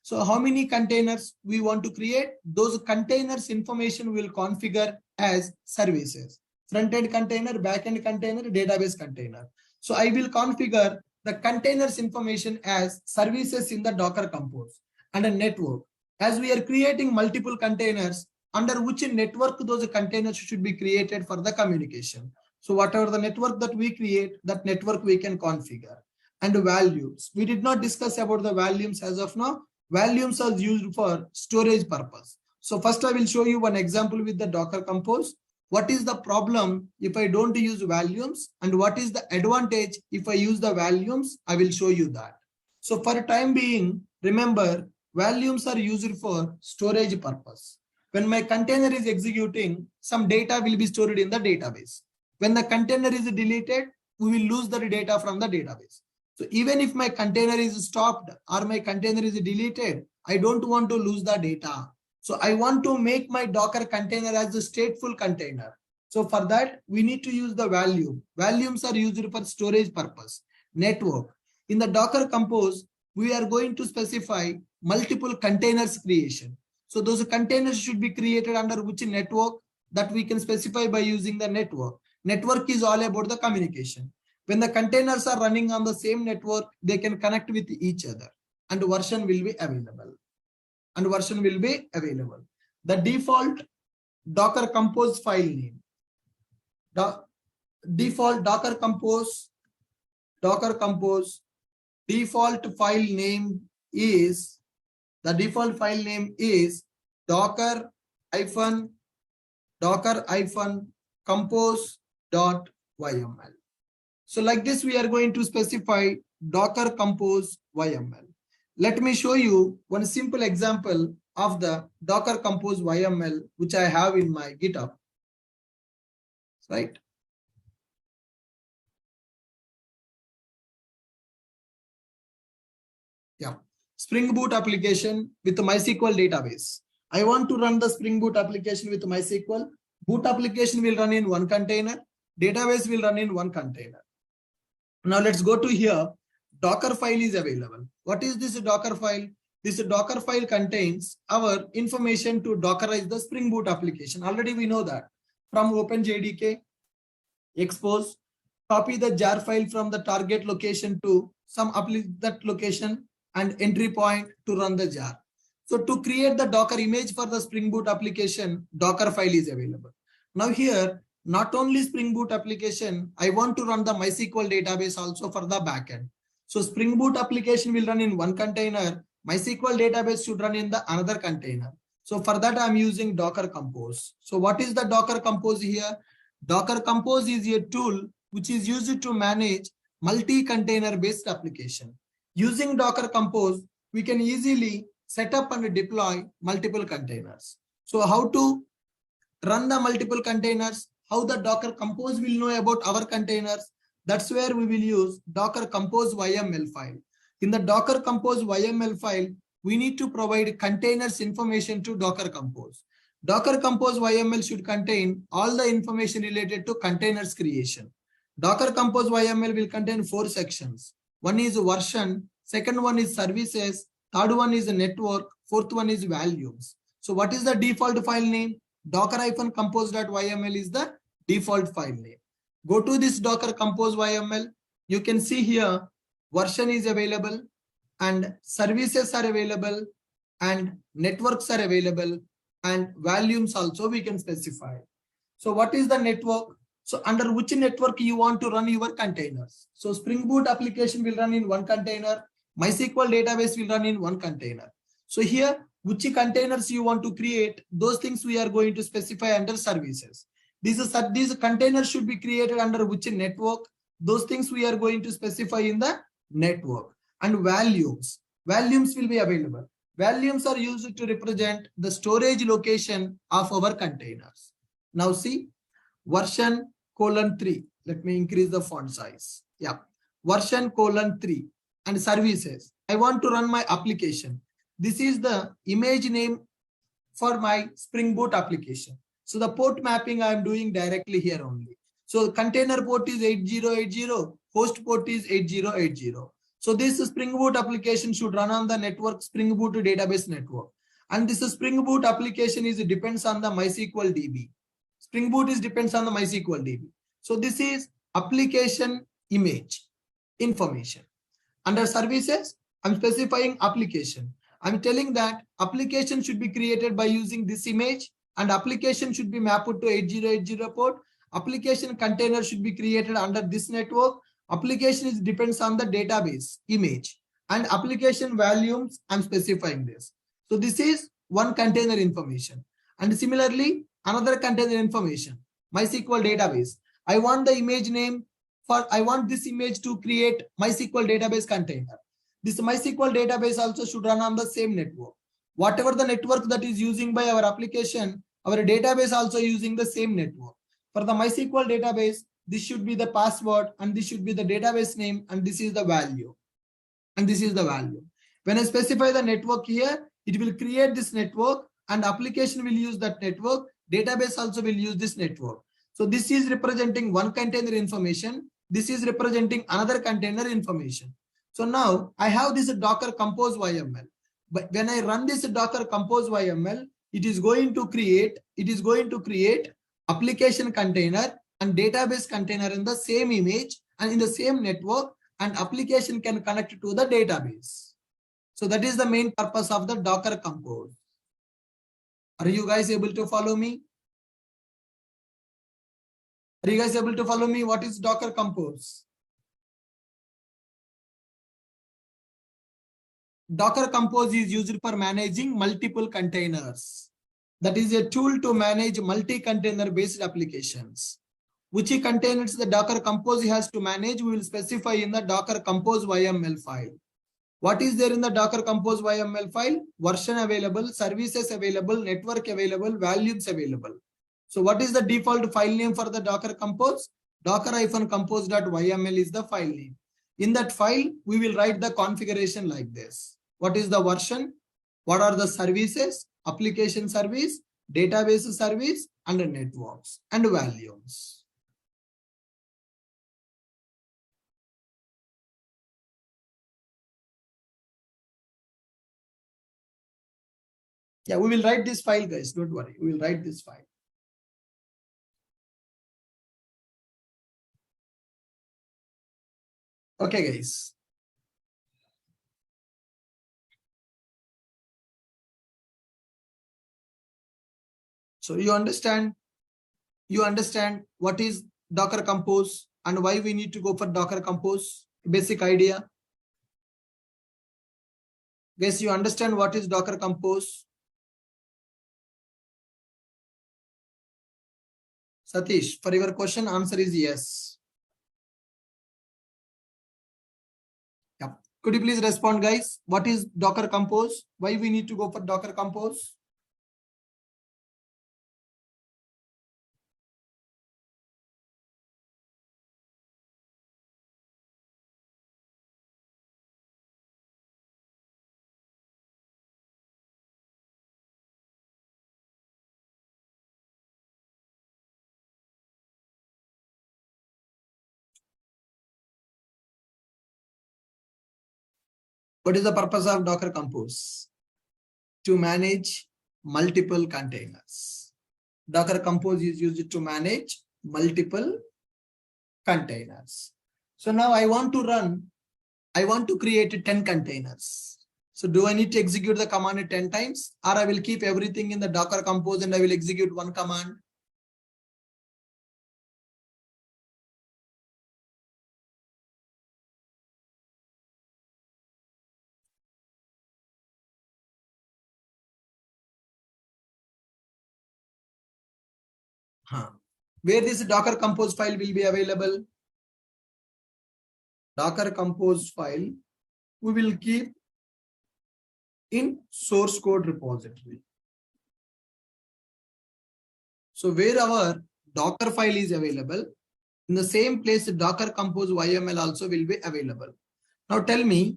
So how many containers we want to create? Those containers information will configure as services. Front-end container, back-end container, database container. So I will configure the containers information as services in the Docker Compose. And a network. As we are creating multiple containers, under which network those containers should be created for the communication. So whatever the network that we create, that network we can configure. And values. We did not discuss about the volumes as of now. Volumes are used for storage purpose. So first I will show you one example with the Docker Compose. What is the problem if I don't use volumes, and what is the advantage if I use the volumes? I will show you that. So for time being, remember, volumes are used for storage purpose. When my container is executing, some data will be stored in the database. When the container is deleted, we will lose the data from the database. So even if my container is stopped or my container is deleted, I don't want to lose the data. So I want to make my Docker container as a stateful container. So for that, we need to use the volume. Volumes are used for storage purpose. Network. In the Docker Compose, we are going to specify multiple containers creation. So those containers should be created under which network, that we can specify by using the network. Network is all about the communication. When the containers are running on the same network, they can connect with each other and version will be available. The default Docker Compose file name. The default Docker Compose default file name is docker-compose.yml. So like this, we are going to specify Docker Compose YML. Let me show you one simple example of the Docker Compose YML, which I have in my GitHub. Right? Yeah. Spring Boot application with MySQL database. I want to run the Spring Boot application with MySQL. Boot application will run in one container. Database will run in one container. Now let's go to here. Docker file is available. What is this Docker file? This Docker file contains our information to Dockerize the Spring Boot application. Already we know that from OpenJDK, expose, copy the jar file from the target location to some that location and entry point to run the jar. So to create the Docker image for the Spring Boot application, Docker file is available. Now here, not only Spring Boot application, I want to run the MySQL database also for the backend. So Spring Boot application will run in one container. MySQL database should run in the another container. So for that, I'm using Docker Compose. So what is the Docker Compose here? Docker Compose is a tool which is used to manage multi-container based application. Using Docker Compose, we can easily set up and deploy multiple containers. So how to run the multiple containers? How the Docker Compose will know about our containers? That's where we will use Docker Compose YML file. In the Docker Compose YML file, we need to provide containers information to Docker Compose. Docker Compose YML should contain all the information related to containers creation. Docker Compose YML will contain 4 sections. One is version, second one is services, third one is network, fourth one is volumes. So what is the default file name? Docker-compose.yml is the default file name. Go to this Docker Compose YML. You can see here version is available and services are available and networks are available and volumes also we can specify. So what is the network? So under which network you want to run your containers? So Spring Boot application will run in one container. MySQL database will run in one container. So here, which containers you want to create, those things we are going to specify under services. These containers should be created under which network, those things we are going to specify in the network. And volumes will be available. Volumes are used to represent the storage location of our containers. Now see, version:3. Let me increase the font size. Yeah, version:3 and services. I want to run my application. This is the image name for my Spring Boot application. So the port mapping I am doing directly here only. So container port is 8080, host port is 8080. So this Spring Boot application should run on the network Spring Boot database network. And this Spring Boot application depends on the MySQL DB. Spring Boot depends on the MySQL DB. So this is application image information. Under services, I'm specifying application. I'm telling that application should be created by using this image and application should be mapped to 8080 port. Application container should be created under this network. Application depends on the database image and application volumes. I'm specifying this. So this is one container information. And similarly, another container information, MySQL database. I want the image name I want this image to create MySQL database container. this MySQL database also should run on the same network. Whatever the network that is using by our application, our database also using the same network. For the MySQL database, this should be the password and this should be the database name and this is the value. And this is the value. When I specify the network here, it will create this network and application will use that network. Database also will use this network. So this is representing one container information. This is representing another container information. So now I have this Docker Compose YML. But when I run this Docker Compose YML, it is going to create application container and database container in the same image and in the same network, and application can connect to the database. So that is the main purpose of the Docker Compose. Are you guys able to follow me? Are you guys able to follow me? What is Docker Compose? Docker Compose is used for managing multiple containers. That is a tool to manage multi-container based applications. Which containers the Docker Compose has to manage, we will specify in the Docker Compose YML file. What is there in the Docker Compose YML file? Version available, services available, network available, values available. So what is the default file name for the Docker Compose? Docker-compose.yml is the file name. In that file, we will write the configuration like this. What is the version? What are the services? Application service, database service, and networks and values. Yeah, we will write this file, guys. Don't worry. We will write this file. Okay, guys. So you understand what is Docker Compose and why we need to go for Docker Compose? Basic idea. Guys, you understand what is Docker Compose? Satish, for your question, answer is yes. Yeah. Could you please respond, guys? What is Docker Compose? Why we need to go for Docker Compose? What is the purpose of Docker Compose? To manage multiple containers. Docker Compose is used to manage multiple containers. So now I want to create 10 containers. So do I need to execute the command 10 times, or I will keep everything in the Docker Compose and I will execute one command? Where this Docker Compose file will be available? Docker Compose file we will keep in source code repository. So where our Docker file is available, in the same place Docker Compose YML also will be available. Now tell me,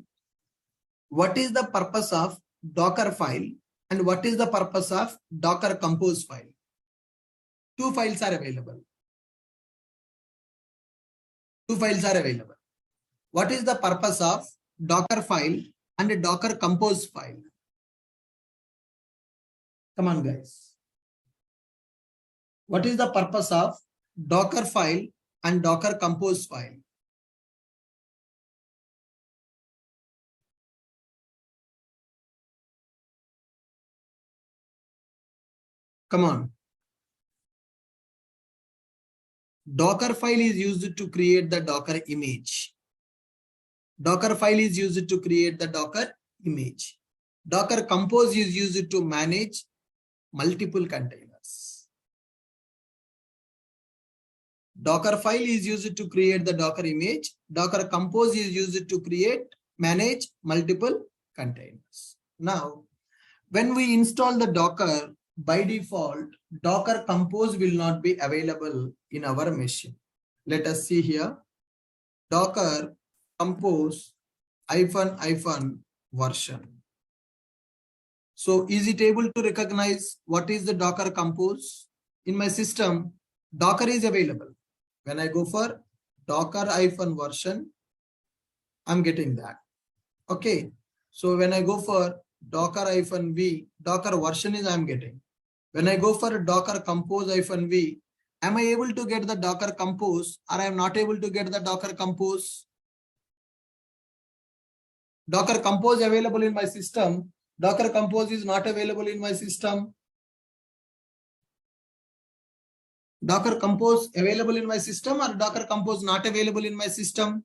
what is the purpose of Docker file and what is the purpose of Docker Compose file? Two files are available. What is the purpose of Docker file and a Docker Compose file? Come on, guys. What is the purpose of Docker file and Docker Compose file? Come on. Docker file is used to create the Docker image. Docker file is used to create the Docker image. Docker Compose is used to manage multiple containers. Docker file is used to create the Docker image. Docker Compose is used to create manage multiple containers. Now, when we install the Docker, by default, Docker Compose will not be available in our machine. Let us see here. Docker Compose -version. So is it able to recognize what is the Docker Compose? In my system, Docker is available. When I go for Docker-version, I'm getting that. Okay. So when I go for Docker-v, Docker version is I'm getting. When I go for Docker Compose-v, am I able to get the Docker Compose or I am not able to get the Docker Compose? Docker Compose available in my system. Docker Compose is not available in my system. Docker Compose available in my system or Docker Compose not available in my system?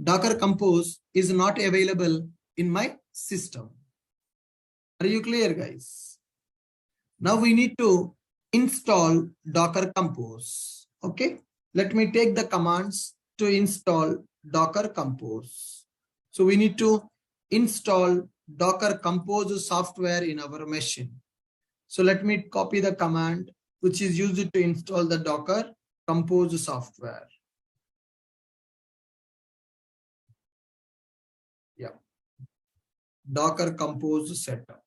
Docker Compose is not available in my system. Are you clear, guys? Now we need to install Docker Compose. Okay. Let me take the commands to install Docker Compose. So we need to install Docker Compose software in our machine. So let me copy the command which is used to install the Docker Compose software. Yeah. Docker Compose setup.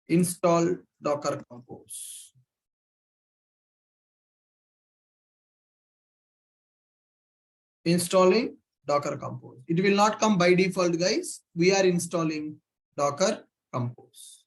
Install Docker Compose. Installing Docker Compose. It will not come by default, guys. We are installing Docker Compose.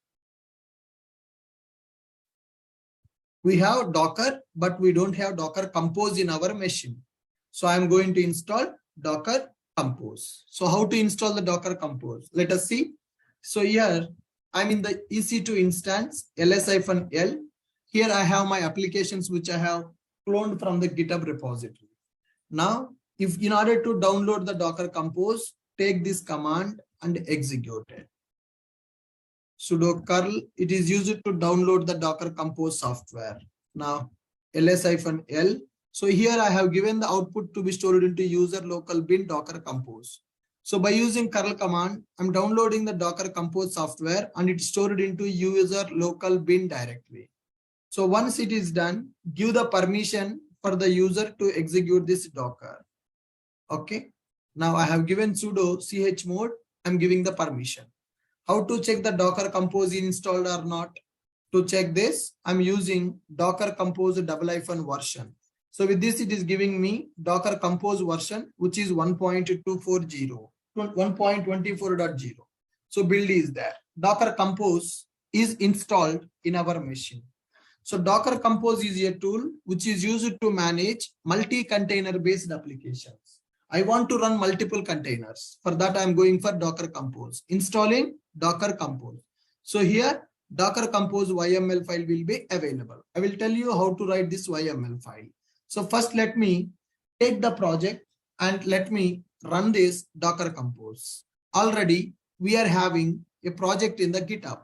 We have Docker, but we don't have Docker Compose in our machine. So I'm going to install Docker Compose. So how to install the Docker Compose? Let us see. So here I'm in the EC2 instance, ls-l. Here I have my applications which I have cloned from the GitHub repository. Now, if in order to download the Docker Compose, take this command and execute it. Sudo curl, it is used to download the Docker Compose software. Now, ls-l. So here I have given the output to be stored into user local bin Docker Compose. So by using curl command, I'm downloading the Docker Compose software and it's stored into user local bin directory. So once it is done, give the permission for the user to execute this Docker. Okay. Now I have given sudo chmod. I'm giving the permission. How to check the Docker Compose installed or not? To check this, I'm using Docker Compose -version. So with this, it is giving me Docker Compose version, which is 1.24.0. So build is there. Docker Compose is installed in our machine. So Docker Compose is a tool which is used to manage multi-container based applications. I want to run multiple containers. For that, I'm going for Docker Compose. Installing Docker Compose. So here, Docker Compose YML file will be available. I will tell you how to write this YML file. So first, let me take the project and let me run this Docker Compose. Already, we are having a project in the GitHub.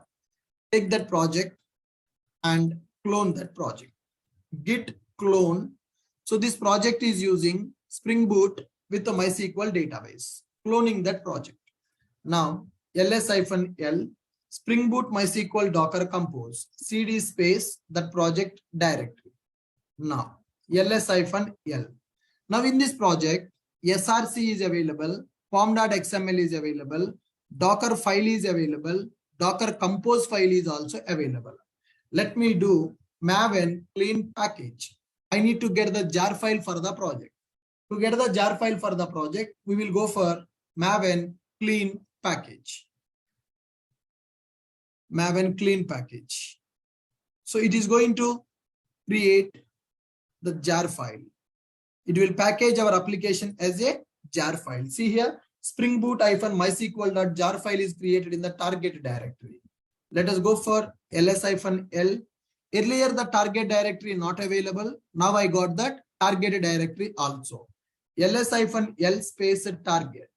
Take that project and clone that project. Git clone. So this project is using Spring Boot with the MySQL database, cloning that project. Now, ls-l, Spring Boot MySQL Docker Compose, cd space that project directory. Now, ls-l. Now in this project, src is available, pom.xml is available, Docker file is available, Docker Compose file is also available. Let me do maven clean package. I need to get the jar file for the project. To get the jar file for the project, we will go for maven clean package. Maven clean package. So it is going to create the jar file. It will package our application as a jar file. See here, Spring Boot -mysql.jar file is created in the target directory. Let us go for ls-l. Earlier, the target directory not available. Now I got that target directory also. ls-l space target.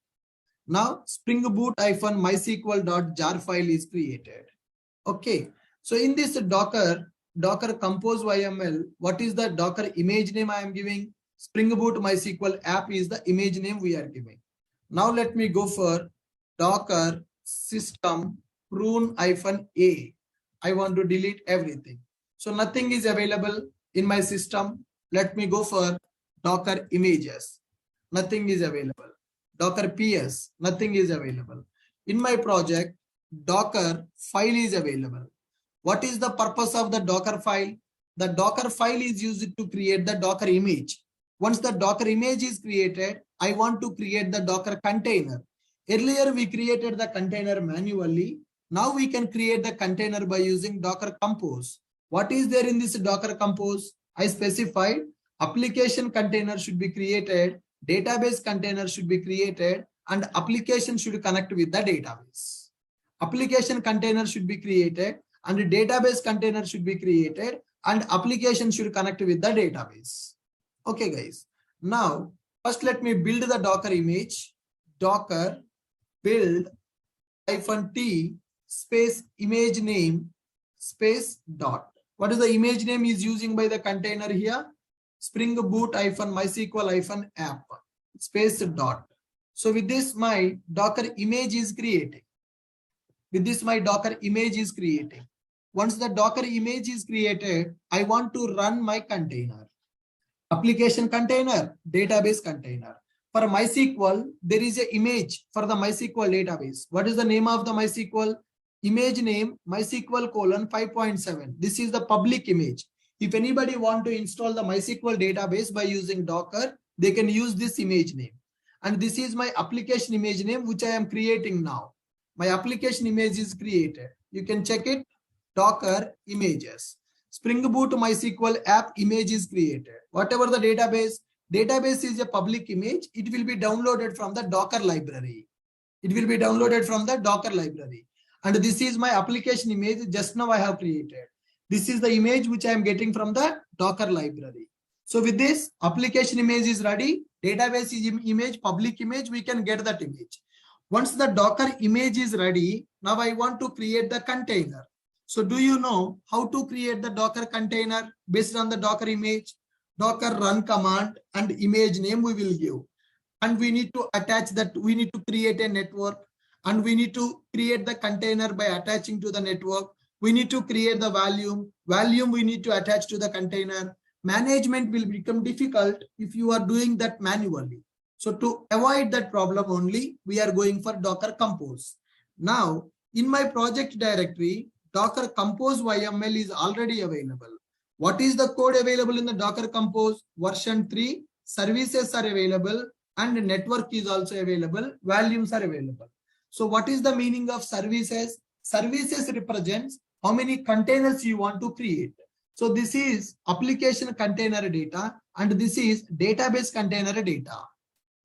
Now Spring Boot -mysql.jar file is created. Okay. So in this Docker compose YML, what is the Docker image name I am giving? Spring Boot MySQL app is the image name we are giving. Now let me go for Docker system prune-a. I want to delete everything. So nothing is available in my system. Let me go for Docker images. Nothing is available. Docker PS, nothing is available. In my project, Docker file is available. What is the purpose of the Docker file? The Docker file is used to create the Docker image. Once the Docker image is created, I want to create the Docker container. Earlier, we created the container manually. Now we can create the container by using Docker Compose. What is there in this Docker Compose? I specified application container should be created, database container should be created, and application should connect with the database. Application container should be created and database container should be created and application should connect with the database. Okay, guys. Now, first let me build the Docker image. Docker build -t space image name space dot. What is the image name is using by the container here? Spring Boot -MySQL app space dot. So with this, my Docker image is creating. With this, my Docker image is creating. Once the Docker image is created, I want to run my container. Application container, database container. For MySQL, there is an image for the MySQL database. What is the name of the MySQL? Image name MySQL :5.7. This is the public image. If anybody want to install the MySQL database by using Docker, they can use this image name. And this is my application image name, which I am creating now. My application image is created. You can check it. Docker images. Spring Boot MySQL app image is created. Whatever the database is a public image. It will be downloaded from the Docker library. It will be downloaded from the Docker library. And this is my application image. Just now I have created. This is the image which I am getting from the Docker library. So with this, application image is ready. Database is image, public image. We can get that image. Once the Docker image is ready, now I want to create the container. So do you know how to create the Docker container based on the Docker image? Docker run command and image name we will give. And we need to attach that, we need to create a network and we need to create the container by attaching to the network. We need to create the volume. Volume we need to attach to the container. Management will become difficult if you are doing that manually. So to avoid that problem only, we are going for Docker Compose. Now, in my project directory, Docker Compose YML is already available. What is the code available in the Docker Compose? Version 3, services are available and network is also available, volumes are available. So what is the meaning of services? Services represents how many containers you want to create. So this is application container data and this is database container data.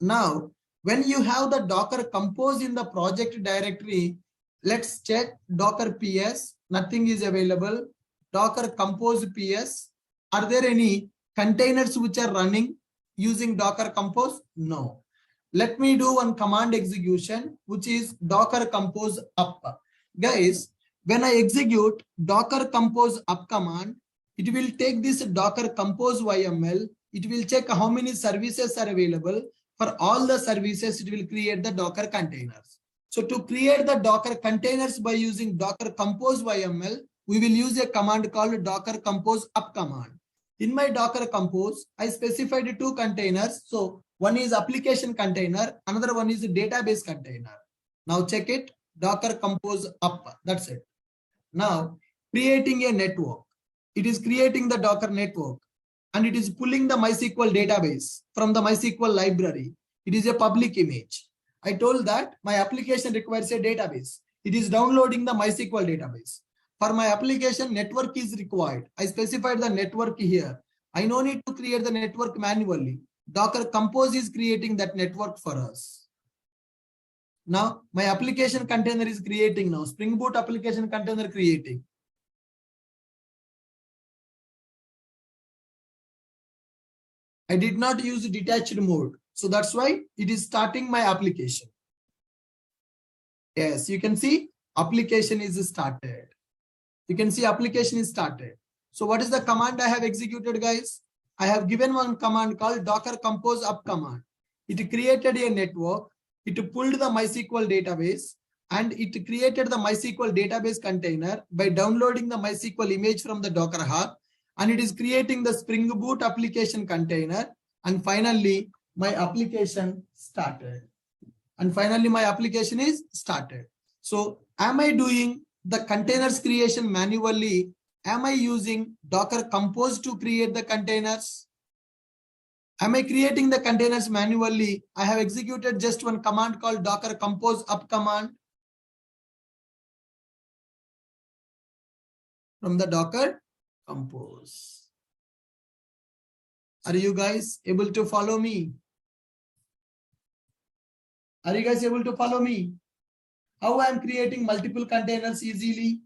Now, when you have the Docker Compose in the project directory, let's check Docker PS, nothing is available. Docker Compose PS, are there any containers which are running using Docker Compose? No. Let me do one command execution, which is Docker Compose up. Guys, when I execute Docker Compose up command, it will take this Docker Compose YML. It will check how many services are available. For all the services, it will create the Docker containers. So to create the Docker containers by using Docker Compose YML, we will use a command called Docker Compose up command. In my Docker Compose, I specified two containers. So one is application container, another one is database container. Now check it, Docker Compose up, that's it. Now creating a network. It is creating the Docker network and it is pulling the MySQL database from the MySQL library. It is a public image. I told that my application requires a database. It is downloading the MySQL database. For my application, network is required. I specified the network here. I no need to create the network manually. Docker Compose is creating that network for us. Now, my application container is creating now. Spring Boot application container creating. I did not use detached mode. So that's why it is starting my application. Yes, you can see application is started. You can see application is started. So what is the command I have executed, guys? I have given one command called docker compose up command. It created a network. It pulled the MySQL database and it created the MySQL database container by downloading the MySQL image from the Docker Hub, and it is creating the Spring Boot application container. And finally, my application started. So am I doing the containers creation manually? Am I using Docker Compose to create the containers? Am I creating the containers manually? I have executed just one command called docker compose up command from the Docker Compose. Are you guys able to follow me? Are you guys able to follow me? How I am creating multiple containers easily?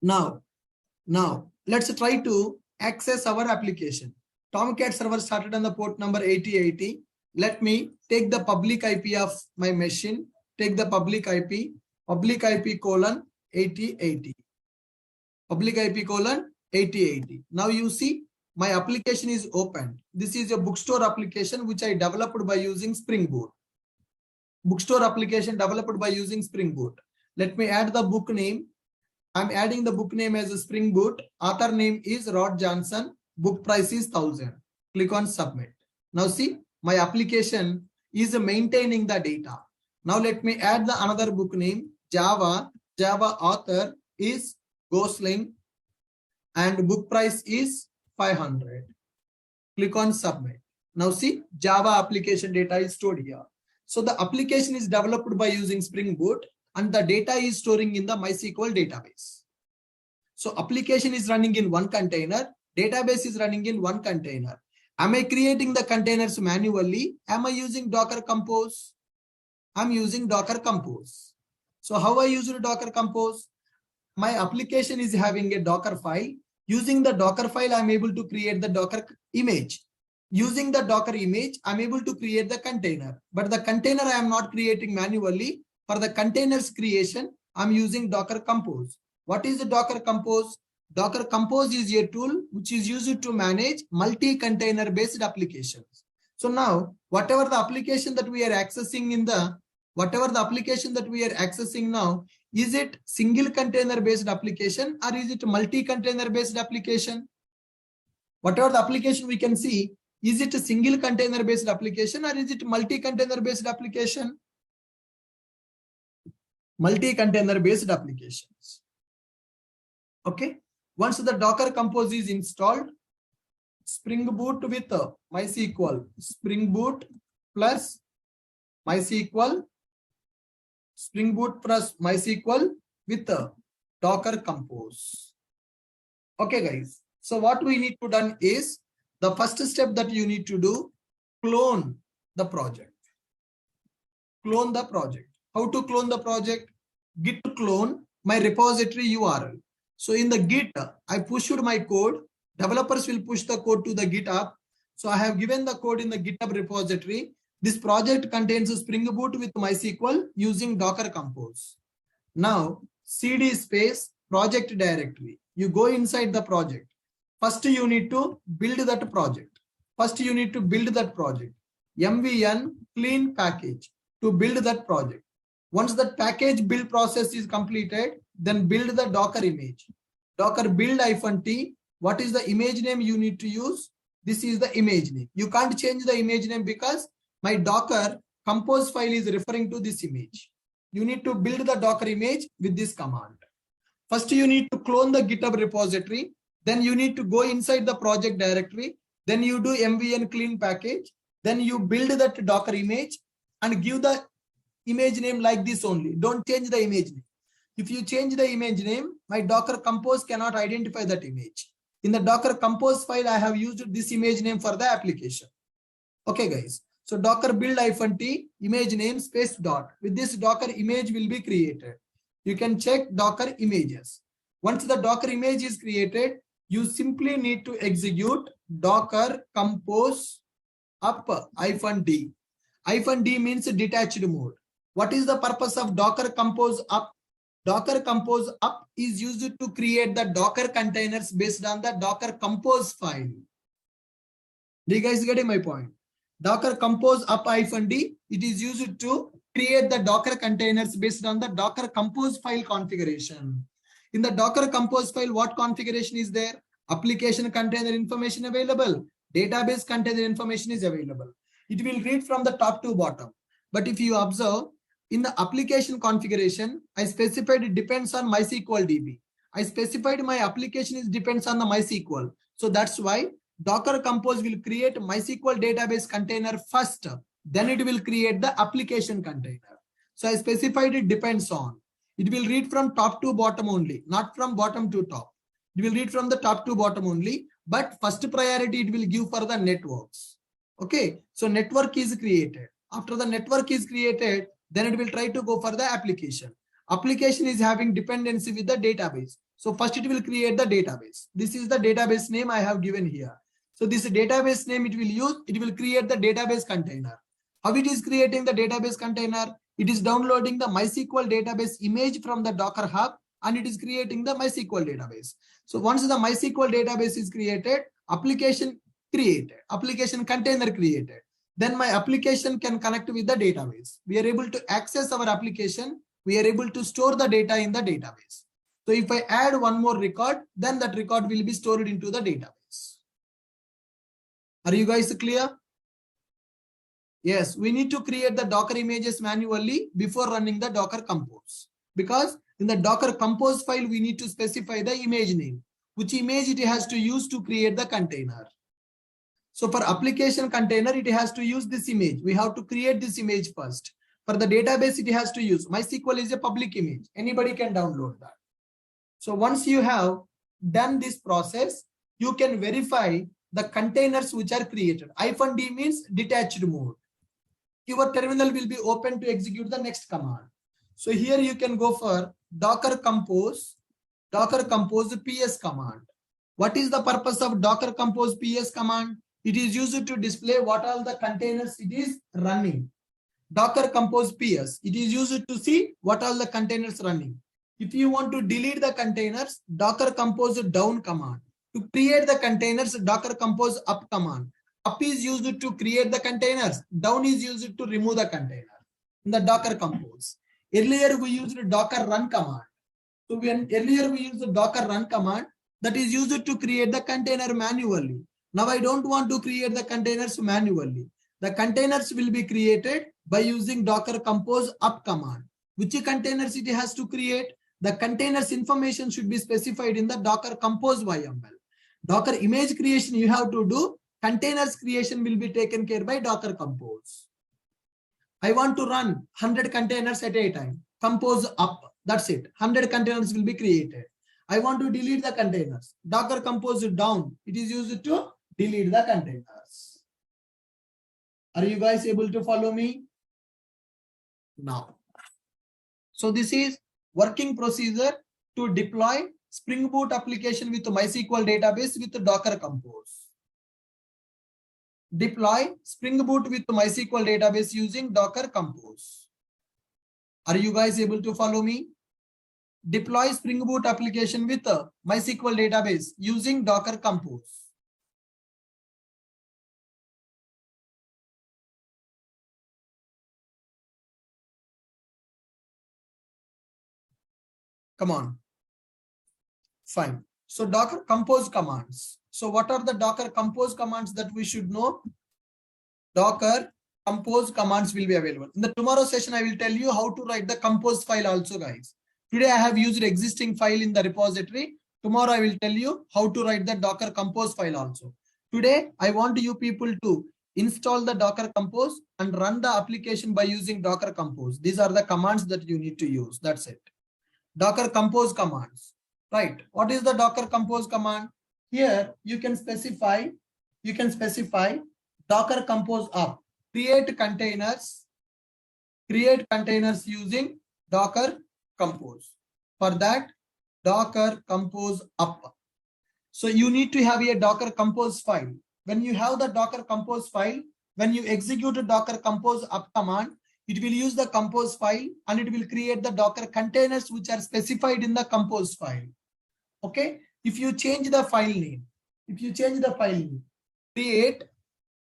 Now, let's try to access our application. Tomcat server started on the port number 8080. Let me take the public IP of my machine. Take the public IP colon 8080. Public IP colon 8080. Now you see my application is opened. This is a bookstore application which I developed by using Spring Boot. Bookstore application developed by using Spring Boot. Let me add the book name. I'm adding the book name as a Spring Boot. Author name is Rod Johnson. Book price is 1000. Click on submit. Now see, my application is maintaining the data. Now let me add the another book name, Java. Java author is Gosling and book price is 500. Click on submit. Now see, Java application data is stored here. So the application is developed by using Spring Boot and the data is storing in the MySQL database. So application is running in one container, database is running in one container. Am I creating the containers manually? Am I using Docker Compose? I'm using Docker Compose. So how I use Docker Compose? My application is having a Docker file. Using the Docker file, I'm able to create the Docker image. Using the Docker image, I'm able to create the container. But the container I am not creating manually. For the containers creation, I'm using Docker Compose. What is the Docker Compose? Docker Compose is a tool which is used to manage multi-container based applications. So now, whatever the application that we are accessing now, is it single container based application or is it multi-container based application? Whatever the application we can see, is it a single container based application or is it multi-container based application? Multi-container based applications. Okay. Once the Docker Compose is installed, Spring Boot with MySQL, Spring Boot plus MySQL, Spring Boot plus MySQL with Docker Compose. Okay, guys. So what we need to done is the first step that you need to do, clone the project. Clone the project. How to clone the project? Git clone my repository URL. So in the Git, I pushed my code. Developers will push the code to the GitHub. So I have given the code in the GitHub repository. This project contains a Spring Boot with MySQL using Docker Compose. Now, cd space project directory. You go inside the project. First, you need to build that project. MVN clean package to build that project. Once that package build process is completed, then build the Docker image. Docker build -t. What is the image name you need to use? This is the image name. You can't change the image name because my Docker Compose file is referring to this image. You need to build the Docker image with this command. First, you need to clone the GitHub repository. Then you need to go inside the project directory. Then you do MVN clean package. Then you build that Docker image and give the image name like this only. Don't change the image name. If you change the image name, my Docker Compose cannot identify that image. In the Docker Compose file, I have used this image name for the application. Okay, guys. So Docker build -t image name space dot. With this Docker image will be created. You can check Docker images. Once the Docker image is created, you simply need to execute Docker Compose up -d. -d means detached mode. What is the purpose of Docker Compose Up? Docker Compose Up is used to create the Docker containers based on the Docker Compose file. Do you guys getting my point? Docker Compose Up -d, it is used to create the Docker containers based on the Docker Compose file configuration. In the Docker Compose file, what configuration is there? Application container information available. Database container information is available. It will read from the top to bottom. But if you observe, in the application configuration, I specified it depends on MySQL DB. I specified my application is depends on the MySQL. So that's why Docker Compose will create MySQL database container first. Then it will create the application container. So I specified it depends on. It will read from top to bottom only, not from bottom to top. It will read from the top to bottom only, but first priority it will give for the networks. Okay, so network is created. After the network is created, then it will try to go for the application. Application is having dependency with the database. So first it will create the database. This is the database name I have given here. So this database name it will use, it will create the database container. How it is creating the database container? It is downloading the MySQL database image from the Docker Hub and it is creating the MySQL database. So once the MySQL database is created, application created, application container created. Then my application can connect with the database. We are able to access our application. We are able to store the data in the database. So if I add one more record, then that record will be stored into the database. Are you guys clear? Yes, we need to create the Docker images manually before running the Docker Compose. Because in the Docker Compose file, we need to specify the image name, which image it has to use to create the container. So for application container, it has to use this image. We have to create this image first. For the database, it has to use MySQL is a public image. Anybody can download that. So once you have done this process, you can verify the containers which are created. -d means detached mode. Your terminal will be open to execute the next command. So here you can go for Docker Compose PS command. What is the purpose of Docker Compose PS command? It is used to display what all the containers it is running. Docker Compose PS, it is used to see what all the containers running. If you want to delete the containers, Docker Compose down command. To create the containers, Docker Compose up command. Up is used to create the containers. Down is used to remove the container in the Docker Compose. Earlier we used Docker run command. So earlier we used the Docker run command that is used to create the container manually. Now I don't want to create the containers manually. The containers will be created by using Docker Compose up command. Which containers it has to create? The containers information should be specified in the Docker Compose YML. Docker image creation you have to do. Containers creation will be taken care by Docker Compose. I want to run 100 containers at a time. Compose up. That's it. 100 containers will be created. I want to delete the containers. Docker Compose down. It is used to delete the containers. Are you guys able to follow me? Now. So this is working procedure to deploy Spring Boot application with MySQL database with Docker Compose. Deploy Spring Boot with MySQL database using Docker Compose. Are you guys able to follow me? Deploy Spring Boot application with MySQL database using Docker Compose. Come on. Fine. So Docker Compose commands. So what are the Docker Compose commands that we should know? Docker Compose commands will be available. In the tomorrow session, I will tell you how to write the Compose file also, guys. Today I have used existing file in the repository. Tomorrow I will tell you how to write the Docker Compose file also. Today I want you people to install the Docker Compose and run the application by using Docker Compose. These are the commands that you need to use. That's it. Docker Compose commands. Right. What is the Docker Compose command? Here you can specify Docker Compose up. Create containers using Docker Compose. For that, Docker Compose up. So you need to have a Docker Compose file. When you have the Docker Compose file, when you execute a Docker Compose up command, it will use the compose file and it will create the Docker containers which are specified in the compose file. Okay. If you change the file name,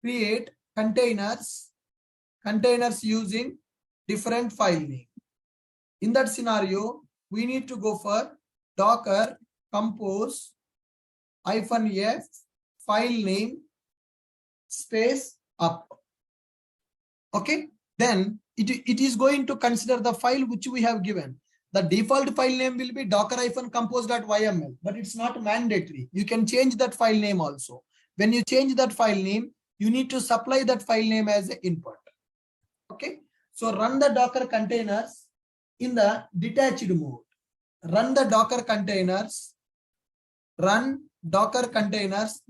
create containers using different file name. In that scenario, we need to go for Docker compose -f file name space up. Okay, then it is going to consider the file which we have given. The default file name will be docker-compose.yml, but it's not mandatory. You can change that file name also. When you change that file name, you need to supply that file name as an input. Okay, so run the Docker containers in the detached mode. Run Docker containers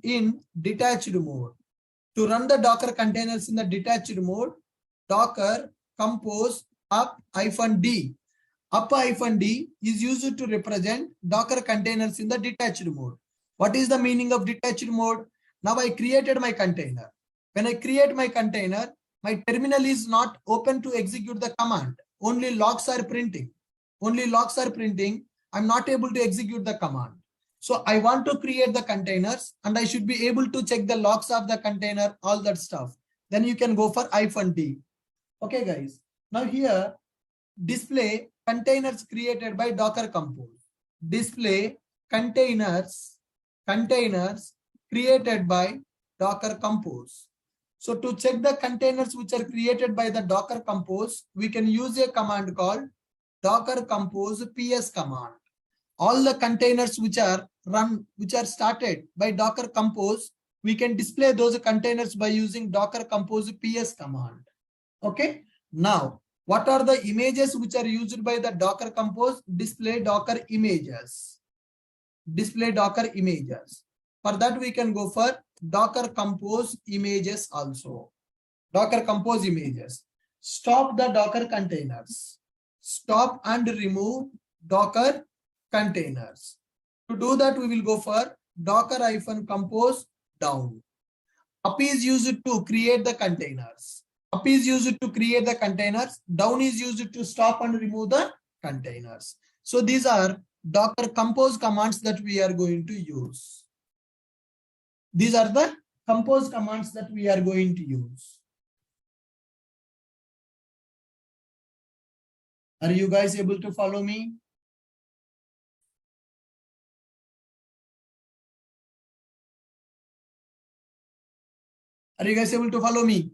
in detached mode. To run the Docker containers in the detached mode, Docker compose up-d. Up-d is used to represent Docker containers in the detached mode. What is the meaning of detached mode? Now I created my container. When I create my container, my terminal is not open to execute the command. Only logs are printing. I'm not able to execute the command. So I want to create the containers and I should be able to check the logs of the container, all that stuff. Then you can go for -d. Okay, guys. Now here, display containers created by Docker Compose. Display containers created by Docker Compose. So to check the containers which are created by the Docker Compose, we can use a command called Docker Compose PS command. All the containers which are started by Docker Compose, we can display those containers by using Docker Compose PS command. Okay. Now, what are the images which are used by the Docker Compose? Display Docker images. For that, we can go for Docker Compose images also. Docker Compose images. Stop the Docker containers. Stop and remove Docker containers. To do that, we will go for Docker-compose down. Up is used to create the containers. Down is used to stop and remove the containers. So these are Docker compose commands that we are going to use. These are the compose commands that we are going to use. Are you guys able to follow me? Are you guys able to follow me?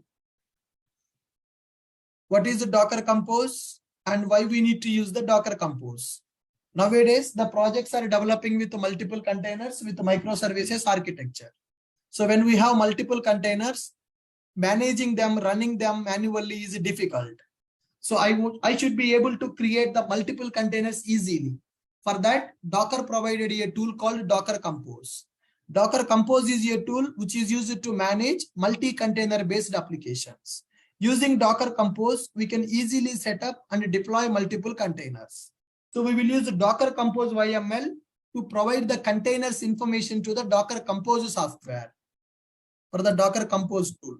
What is the Docker Compose and why we need to use the Docker Compose? Nowadays, the projects are developing with multiple containers with microservices architecture. So when we have multiple containers, managing them, running them manually is difficult. So I should be able to create the multiple containers easily. For that, Docker provided a tool called Docker Compose. Docker Compose is a tool which is used to manage multi-container based applications. Using Docker Compose, we can easily set up and deploy multiple containers. So we will use Docker Compose YML to provide the containers information to the Docker Compose software for the Docker Compose tool.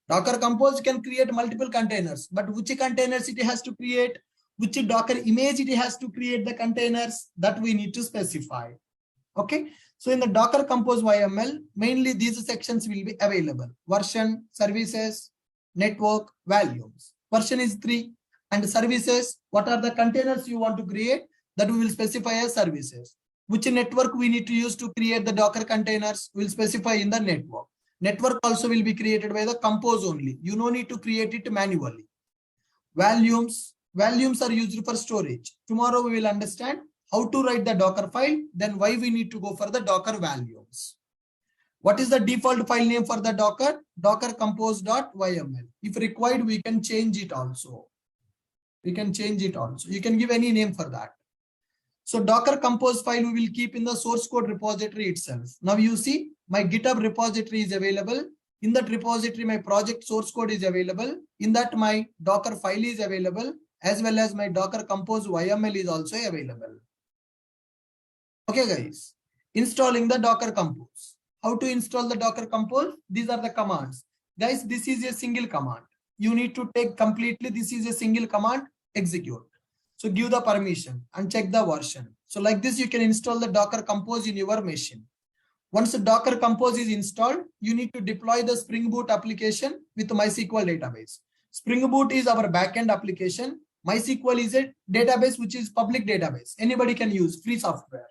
Docker Compose can create multiple containers, but which containers it has to create, which Docker image it has to create the containers, that we need to specify. Okay. So in the Docker Compose YML, mainly these sections will be available: version, services, network, volumes. Version is 3, and services, what are the containers you want to create, that we will specify as services. Which network we need to use to create the Docker containers, we will specify in the network. Network also will be created by the Compose only. You no need to create it manually. Volumes are used for storage. Tomorrow we will understand how to write the Docker file, then why we need to go for the Docker volumes. What is the default file name for the Docker? Docker compose.yml. If required, we can change it also. You can give any name for that. So Docker compose file we will keep in the source code repository itself. Now you see my GitHub repository is available. In that repository, my project source code is available. In that, my Docker file is available, as well as my Docker compose YML is also available. Okay, guys. Installing the Docker compose. How to install the Docker compose? These are the commands. Guys, this is a single command. you need to take completely. This is a single command, execute. So give the permission and check the version. So like this, you can install the Docker Compose in your machine. Once the Docker Compose is installed, you need to deploy the Spring Boot application with MySQL database. Spring Boot is our backend application. MySQL is a database which is public database. Anybody can use free software.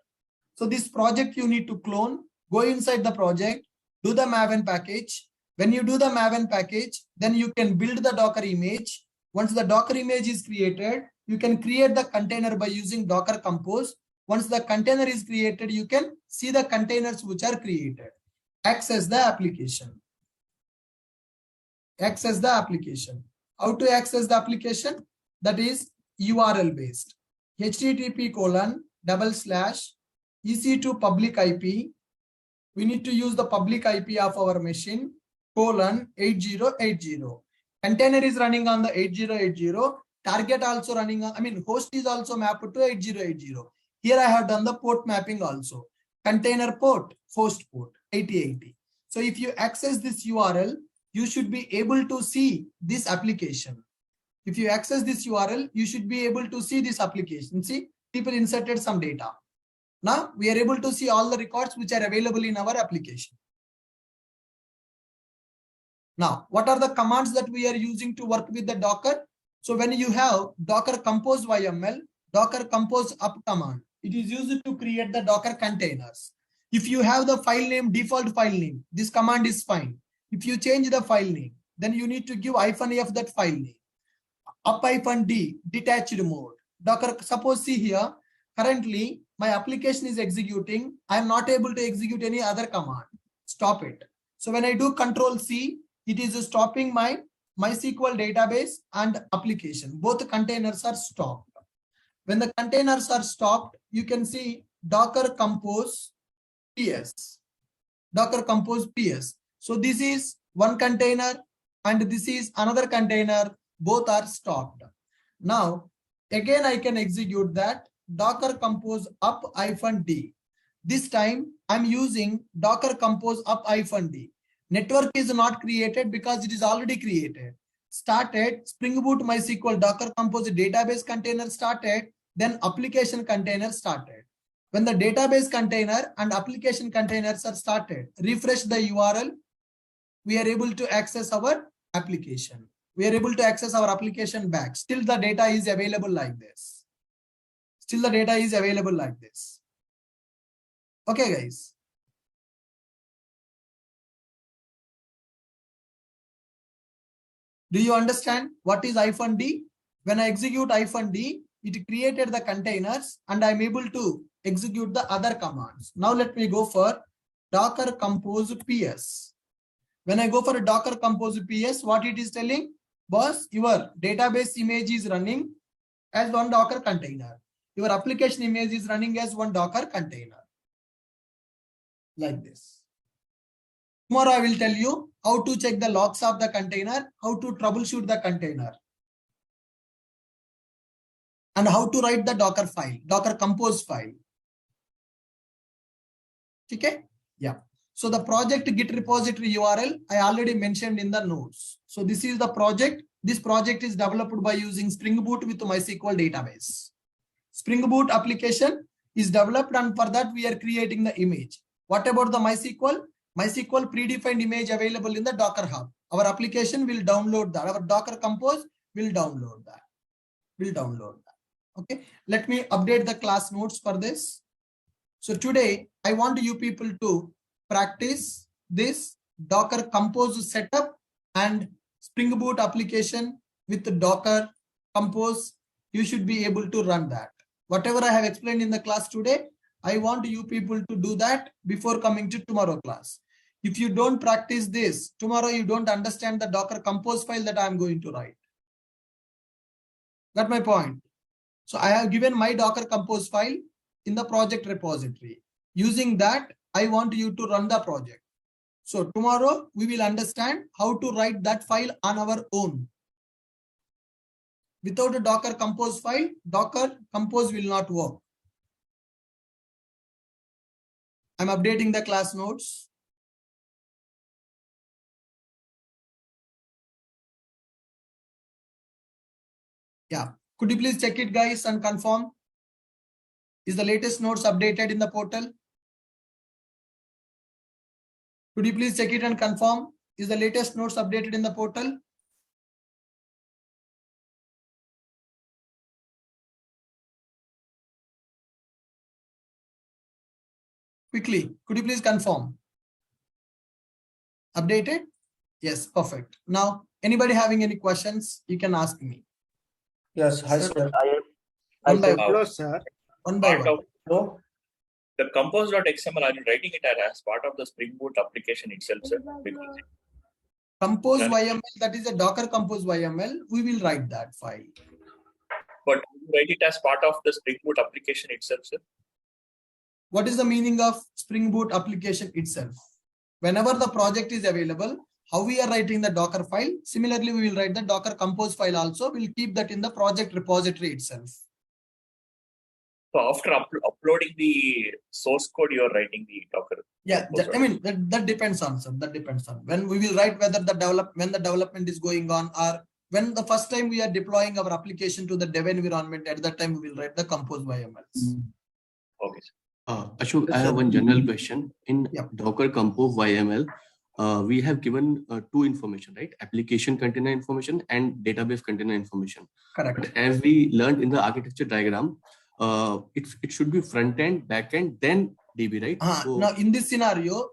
So this project you need to clone, go inside the project, do the Maven package. When you do the Maven package, then you can build the Docker image. Once the Docker image is created, you can create the container by using Docker Compose. Once the container is created, you can see the containers which are created. Access the application. Access the application. How to access the application? That is URL based. http:// public IP. We need to use the public IP of our machine :8080. Container is running on the 8080. Target also running on, host is also mapped to 8080. Here I have done the port mapping also. Container port, host port, 8080. So if you access this URL, you should be able to see this application. If you access this URL, you should be able to see this application. See, people inserted some data. Now we are able to see all the records which are available in our application. Now, what are the commands that we are using to work with the Docker? So when you have Docker Compose YML, Docker Compose up command, it is used to create the Docker containers. If you have the file name, default file name, this command is fine. If you change the file name, then you need to give -f that file name. Up-d, detached mode. Docker, suppose see here, currently my application is executing. I am not able to execute any other command. Stop it. So when I do Control C, it is stopping my MySQL database and application. Both containers are stopped. When the containers are stopped, you can see Docker Compose PS. Docker Compose PS. So this is one container and this is another container. Both are stopped. Now, again, I can execute that Docker Compose up-d. This time I'm using Docker Compose up-d. Network is not created because it is already created. Started Spring Boot MySQL Docker Compose database container started, then application container started. When the database container and application containers are started, refresh the URL, we are able to access our application. We are able to access our application back. Still the data is available like this. Still the data is available like this. Okay, guys. Do you understand what is -d? When I execute -d, it created the containers and I'm able to execute the other commands. Now let me go for Docker Compose PS. When I go for a Docker Compose PS, what it is telling? Boss, your database image is running as one Docker container. Your application image is running as one Docker container. Like this. Tomorrow I will tell you how to check the logs of the container, how to troubleshoot the container, and how to write the Docker file, Docker Compose file. Okay? Yeah. So the project Git repository URL I already mentioned in the notes. So this is the project. This project is developed by using Spring Boot with MySQL database. Spring Boot application is developed and for that we are creating the image. What about the MySQL? MySQL predefined image available in the Docker Hub. Our application will download that. Our Docker Compose will download that. Okay. Let me update the class notes for this. So today I want you people to practice this Docker Compose setup and Spring Boot application with the Docker Compose. You should be able to run that. Whatever I have explained in the class today, I want you people to do that before coming to tomorrow class. If you don't practice this, tomorrow you don't understand the Docker Compose file that I am going to write. Got my point? So I have given my Docker Compose file in the project repository. Using that, I want you to run the project. So tomorrow we will understand how to write that file on our own. Without a Docker Compose file, Docker Compose will not work. I'm updating the class notes. Yeah. Could you please check it, guys, and confirm? Is the latest notes updated in the portal? Could you please check it and confirm? Is the latest notes updated in the portal? Quickly, could you please confirm? Updated? Yes, perfect. Now, anybody having any questions, you can ask me. Yes, hi Sir. sir. One by one. Hello, sir. One by Part one. of Hello. the compose.xml, are you writing it as part of the Spring Boot application itself, sir? Because Compose YML, that is a Docker compose YML. We will write that file. but you write it as part of the Spring Boot application itself, sir? What is the meaning of Spring Boot application itself? Whenever the project is available, how we are writing the Docker file, similarly, we will write the Docker compose file also. We'll keep that in the project repository itself. So after uploading the source code, you are writing the Docker. Yeah, I mean, that depends on, sir. That depends on when we will write whether when the development is going on, or when the first time we are deploying our application to the dev environment, at that time we will write the compose YMLs. Okay, sir. Ashok, I have one general question. In Docker Compose YML, we have given two information, right? Application container information and database container information. Correct. But as we learned in the architecture diagram, it should be front end, back end, then DB, right? So, now, in this scenario,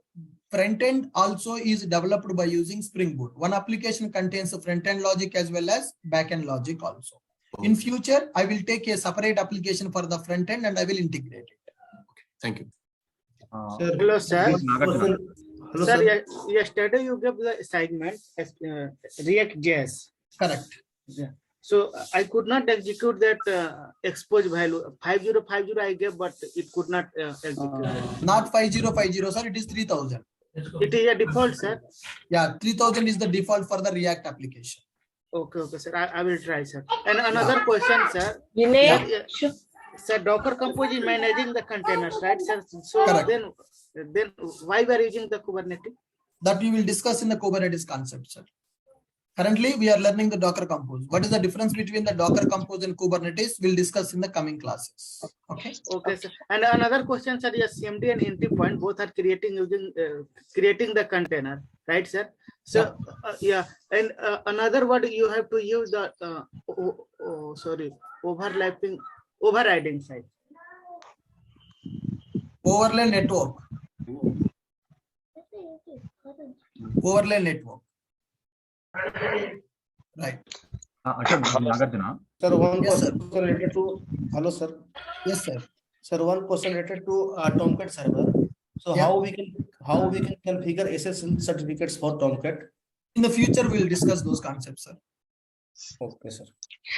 front end also is developed by using Spring Boot. One application contains a front end logic as well as back end logic also. Okay. In future, I will take a separate application for the front end and I will integrate it. Thank you. Hello, sir. Hello, Sir, sir. yesterday you gave the assignment as React.js. Correct. Yeah. So I could not execute that expose value 5050 I gave, but it could not execute. Not 5050, sir. It is 3000. It is a default, sir. Yeah, 3000 is the default for the React application. Okay, sir. I will try, sir. And another question, sir. Sir, Docker Compose is managing the containers, right, sir? So correct. Then why we are using the Kubernetes? That we will discuss in the Kubernetes concept, sir. Currently, we are learning the Docker Compose. What is the difference between the Docker Compose and Kubernetes? We'll discuss in the coming classes. Okay. Okay, sir. And another question, sir. Yes, CMD and entry point both are creating the container, right, sir? So and another word you have to use the overriding side. Overlay network. Overlay network. Right. Sir, one question related to hello, sir. Yes, sir. Sir, one question related to Tomcat server. So how we can configure SSL certificates for Tomcat? In the future, we will discuss those concepts, sir. Okay, sir.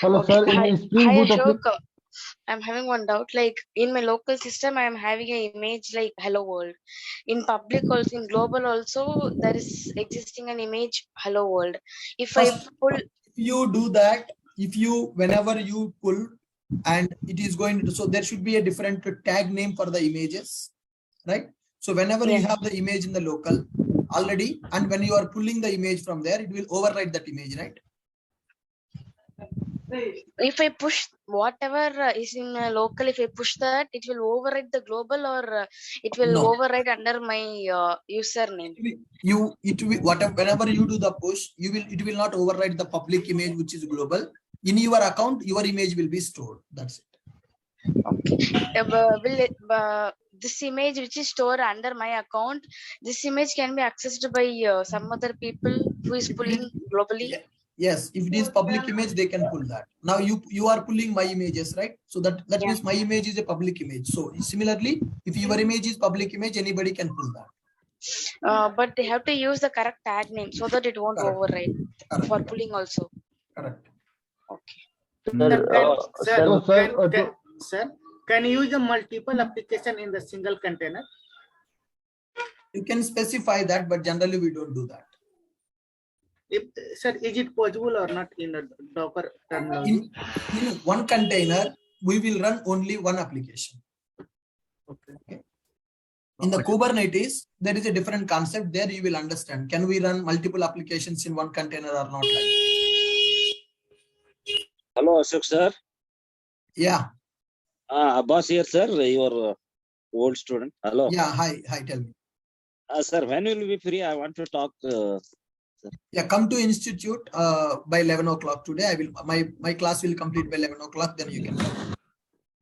Hello, sir. In Spring Boot Ashok, I'm having one doubt. Like in my local system, I am having an image like "Hello World." In public also, in global also, there is existing an image "Hello World." If you do that, whenever you pull, and it is going to, so there should be a different tag name for the images, right? So whenever you have the image in the local already, and when you are pulling the image from there, it will override that image, right? If I push whatever is in local, if I push that, it will override the global, or it will override under my username. Whenever you do the push, it will not override the public image, which is global. In your account, your image will be stored. That's it. Okay. This image which is stored under my account, this image can be accessed by some other people who is pulling globally? Yeah. Yes, if it is public image, they can pull that. Now you are pulling my images, right? So that means my image is a public image. So similarly, if your image is public image, anybody can pull that. But they have to use the correct tag name so that it won't override for pulling also. Correct. Okay. Sir, can you use a multiple application in the single container? You can specify that, but generally we don't do that. Sir, is it possible or not in a Docker terminology? In one container, we will run only one application. Okay. In the Kubernetes, there is a different concept. There you will understand. Can we run multiple applications in one container or not? Hello, Ashok sir. Yeah. Abbas here, sir. Your old student. Hello. Yeah. Hi. Tell me. Sir, when will you be free? I want to talk. Sir. Yeah. Come to institute by 11 o'clock today. I will. My class will complete by 11 o'clock. Then you can come.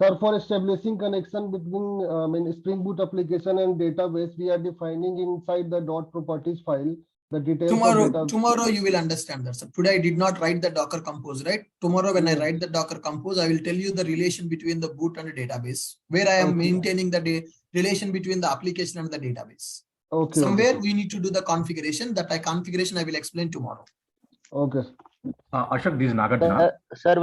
Sir, for establishing connection between Spring Boot application and database, we are defining inside the .properties file the details of data. Tomorrow you will understand that. So today I did not write the Docker Compose, right? Tomorrow when I write the Docker Compose, I will tell you the relation between the boot and the database, where I am maintaining the relation between the application and the database. Okay. Somewhere we need to do the configuration. That configuration I will explain tomorrow. Okay. Ashok, this is Nagarjuna. Sir,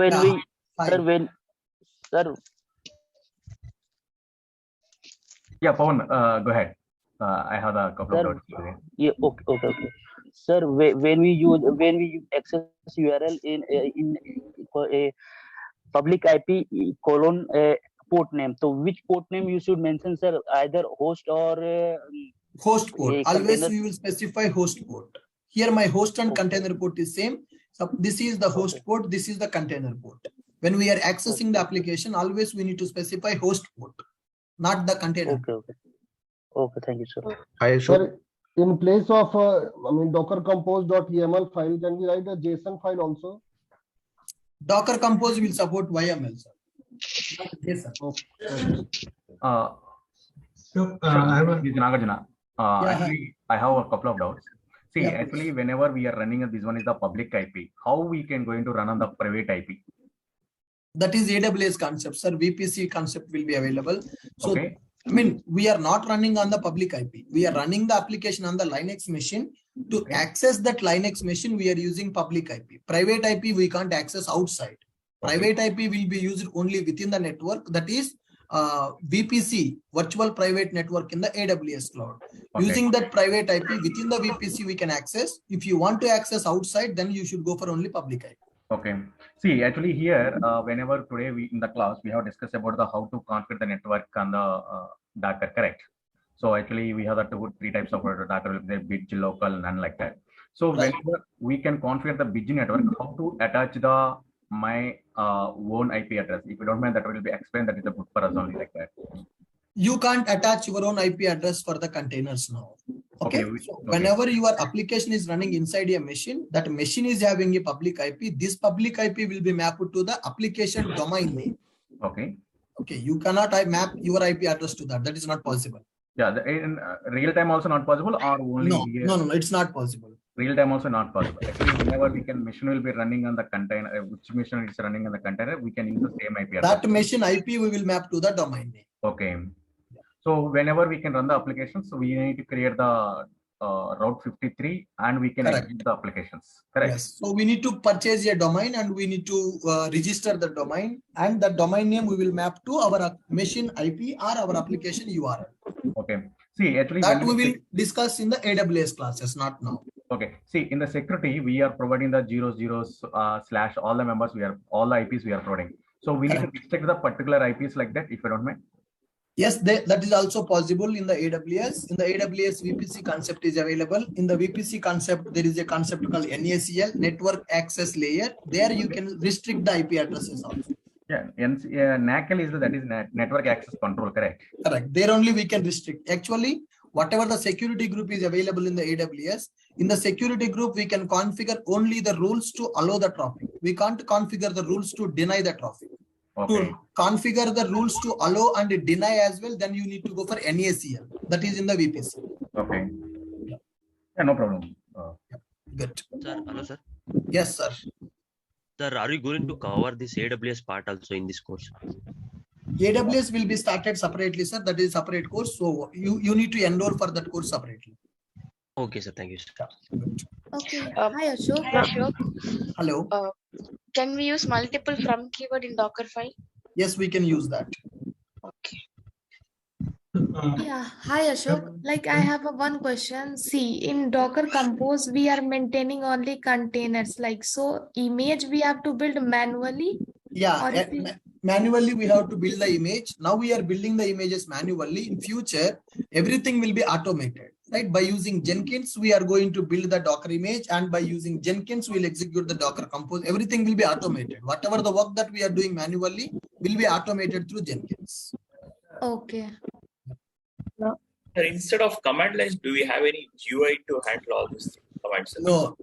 Yeah, Pawan, go ahead. I have a couple of doubts. Yeah, okay. Sir, when we use access URL in for a public IP colon port name, so which port name you should mention, sir? Either host or host port. Always we will specify host port. Here my host and container port is same. So this is the host port. This is the container port. When we are accessing the application, always we need to specify host port, not the container. Okay, thank you, sir. Sir, in place of Docker compose.yaml file, can we write a JSON file also? Docker Compose will support YML, sir. JSON. This is Nagarjuna. Actually, I have a couple of doubts. See, actually, whenever we are running this one is the public IP, how we can going to run on the private IP? That is AWS concept, sir. VPC concept will be available. So, okay. I mean, we are not running on the public IP. We are running the application on the Linux machine. To access that Linux machine, we are using public IP. Private IP, we can't access outside. Private IP will be used only within the network. That is VPC, Virtual Private Network in the AWS cloud. Using that private IP within the VPC, we can access. If you want to access outside, then you should go for only public IP. Okay. See, actually here, whenever today we in the class, we have discussed about the how to configure the network on the Docker, correct? So actually we have the three types of Docker, the bridge, local, none like that. So whenever we can configure the bridge network, how to attach the my own IP address. If you don't mind, that will be explained. That is a good for us only like that. You can't attach your own IP address for the containers now. Okay. So whenever your application is running inside a machine, that machine is having a public IP. This public IP will be mapped to the application domain name. Okay. Okay. You cannot map your IP address to that. That is not possible. Yeah. In real time also not possible, or only no. It's not possible. Real time also not possible. Actually, whenever we can, machine will be running on the container. Which machine is running on the container, we can use the same IP address. That machine IP we will map to the domain name. Okay. So whenever we can run the applications, so we need to create the Route 53 and we can execute the applications. Correct. Yes. So we need to purchase a domain and we need to register the domain, and the domain name we will map to our machine IP or our application URL. Okay. See, actually that we will discuss in the AWS classes, not now. Okay. See, in the security, we are providing the 00 slash all the members. All the IPs we are providing. So we need to restrict the particular IPs like that, if you don't mind. Yes, that is also possible in the AWS. In the AWS, VPC concept is available. In the VPC concept, there is a concept called NACL, Network Access Layer. There you can restrict the IP addresses also. Yeah, NACL is that is Network Access Control, correct? Correct. There only we can restrict. Actually, whatever the security group is available in the AWS, in the security group, we can configure only the rules to allow the traffic. We can't configure the rules to deny the traffic. Okay. To configure the rules to allow and deny as well, then you need to go for NACL. That is in the VPC. Okay. Yeah, no problem. Good. Sir, hello, sir. Yes, sir. Sir, are you going to cover this AWS part also in this course? AWS will be started separately, sir. That is a separate course. So you need to enroll for that course separately. Okay, sir. Thank you, sir. Okay. Hi, Ashok. Hi, Ashok. Hello. Can we use multiple from keyword in Docker file? Yes, we can use that. Okay. Yeah. Hi, Ashok. Like I have one question. See, in Docker Compose, we are maintaining only containers. Like so, image we have to build manually. Yeah. Manually, we have to build the image. Now we are building the images manually. In future, everything will be automated. right? By using Jenkins, we are going to build the Docker image, and by using Jenkins, we'll execute the Docker compose. Everything will be automated. Whatever the work that we are doing manually will be automated through Jenkins. Okay. Sir, instead of command lines, do we have any GUI to handle all these commands? No.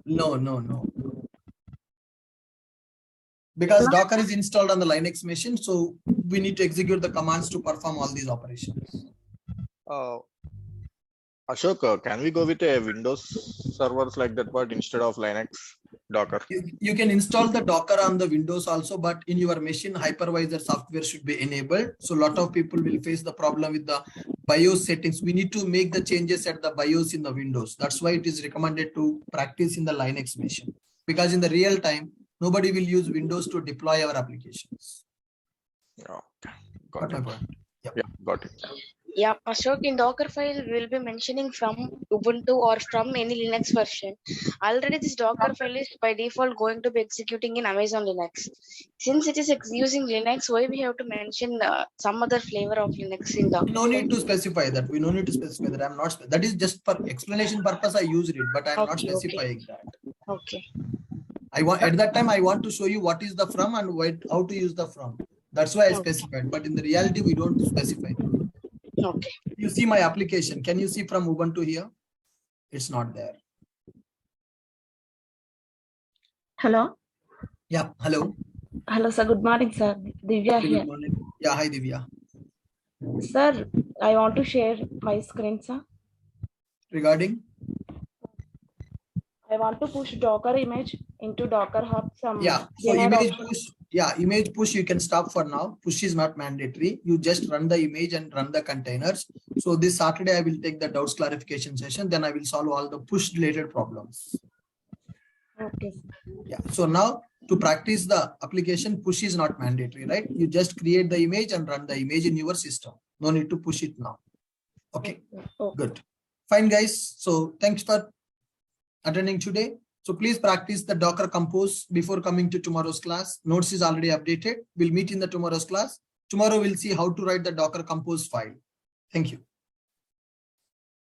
Because Docker is installed on the Linux machine, so we need to execute the commands to perform all these operations. Ashok, can we go with a Windows servers like that part instead of Linux Docker? You can install the Docker on the Windows also, but in your machine, hypervisor software should be enabled. So a lot of people will face the problem with the BIOS settings. We need to make the changes at the BIOS in the Windows. That's why it is recommended to practice in the Linux machine, because in the real time, nobody will use Windows to deploy our applications. Yeah, got it. Yep. Yeah, got it. Yeah, Ashok, in Docker file, we'll be mentioning from Ubuntu or from any Linux version. Already this Docker file is by default going to be executing in Amazon Linux. Since it is using Linux, why we have to mention some other flavor of Linux in Docker? No need to specify that. We no need to specify that. I'm not. That is just for explanation purpose. I used it, but I'm not specifying that. Okay. I want at that time. I want to show you what is the from and how to use the from. That's why I specified. But in the reality, we don't specify. Okay. You see my application. Can you see from Ubuntu here? It's not there. Hello. Yeah. Hello. Hello, sir. Good morning, sir. Divya here. Good morning. Yeah. Hi, Divya. Sir, I want to share my screen, sir. Regarding? I want to push Docker image into Docker Hub. Yeah. So image push. Yeah, image push you can stop for now. Push is not mandatory. You just run the image and run the containers. So this Saturday I will take the doubts clarification session. Then I will solve all the push related problems. Okay. Yeah. So now to practice the application, push is not mandatory, right? You just create the image and run the image in your system. No need to push it now. Okay. Good. Fine, guys. So thanks for attending today. So please practice the Docker compose before coming to tomorrow's class. Notes is already updated. We'll meet in the tomorrow's class. Tomorrow we'll see how to write the Docker compose file. Thank you.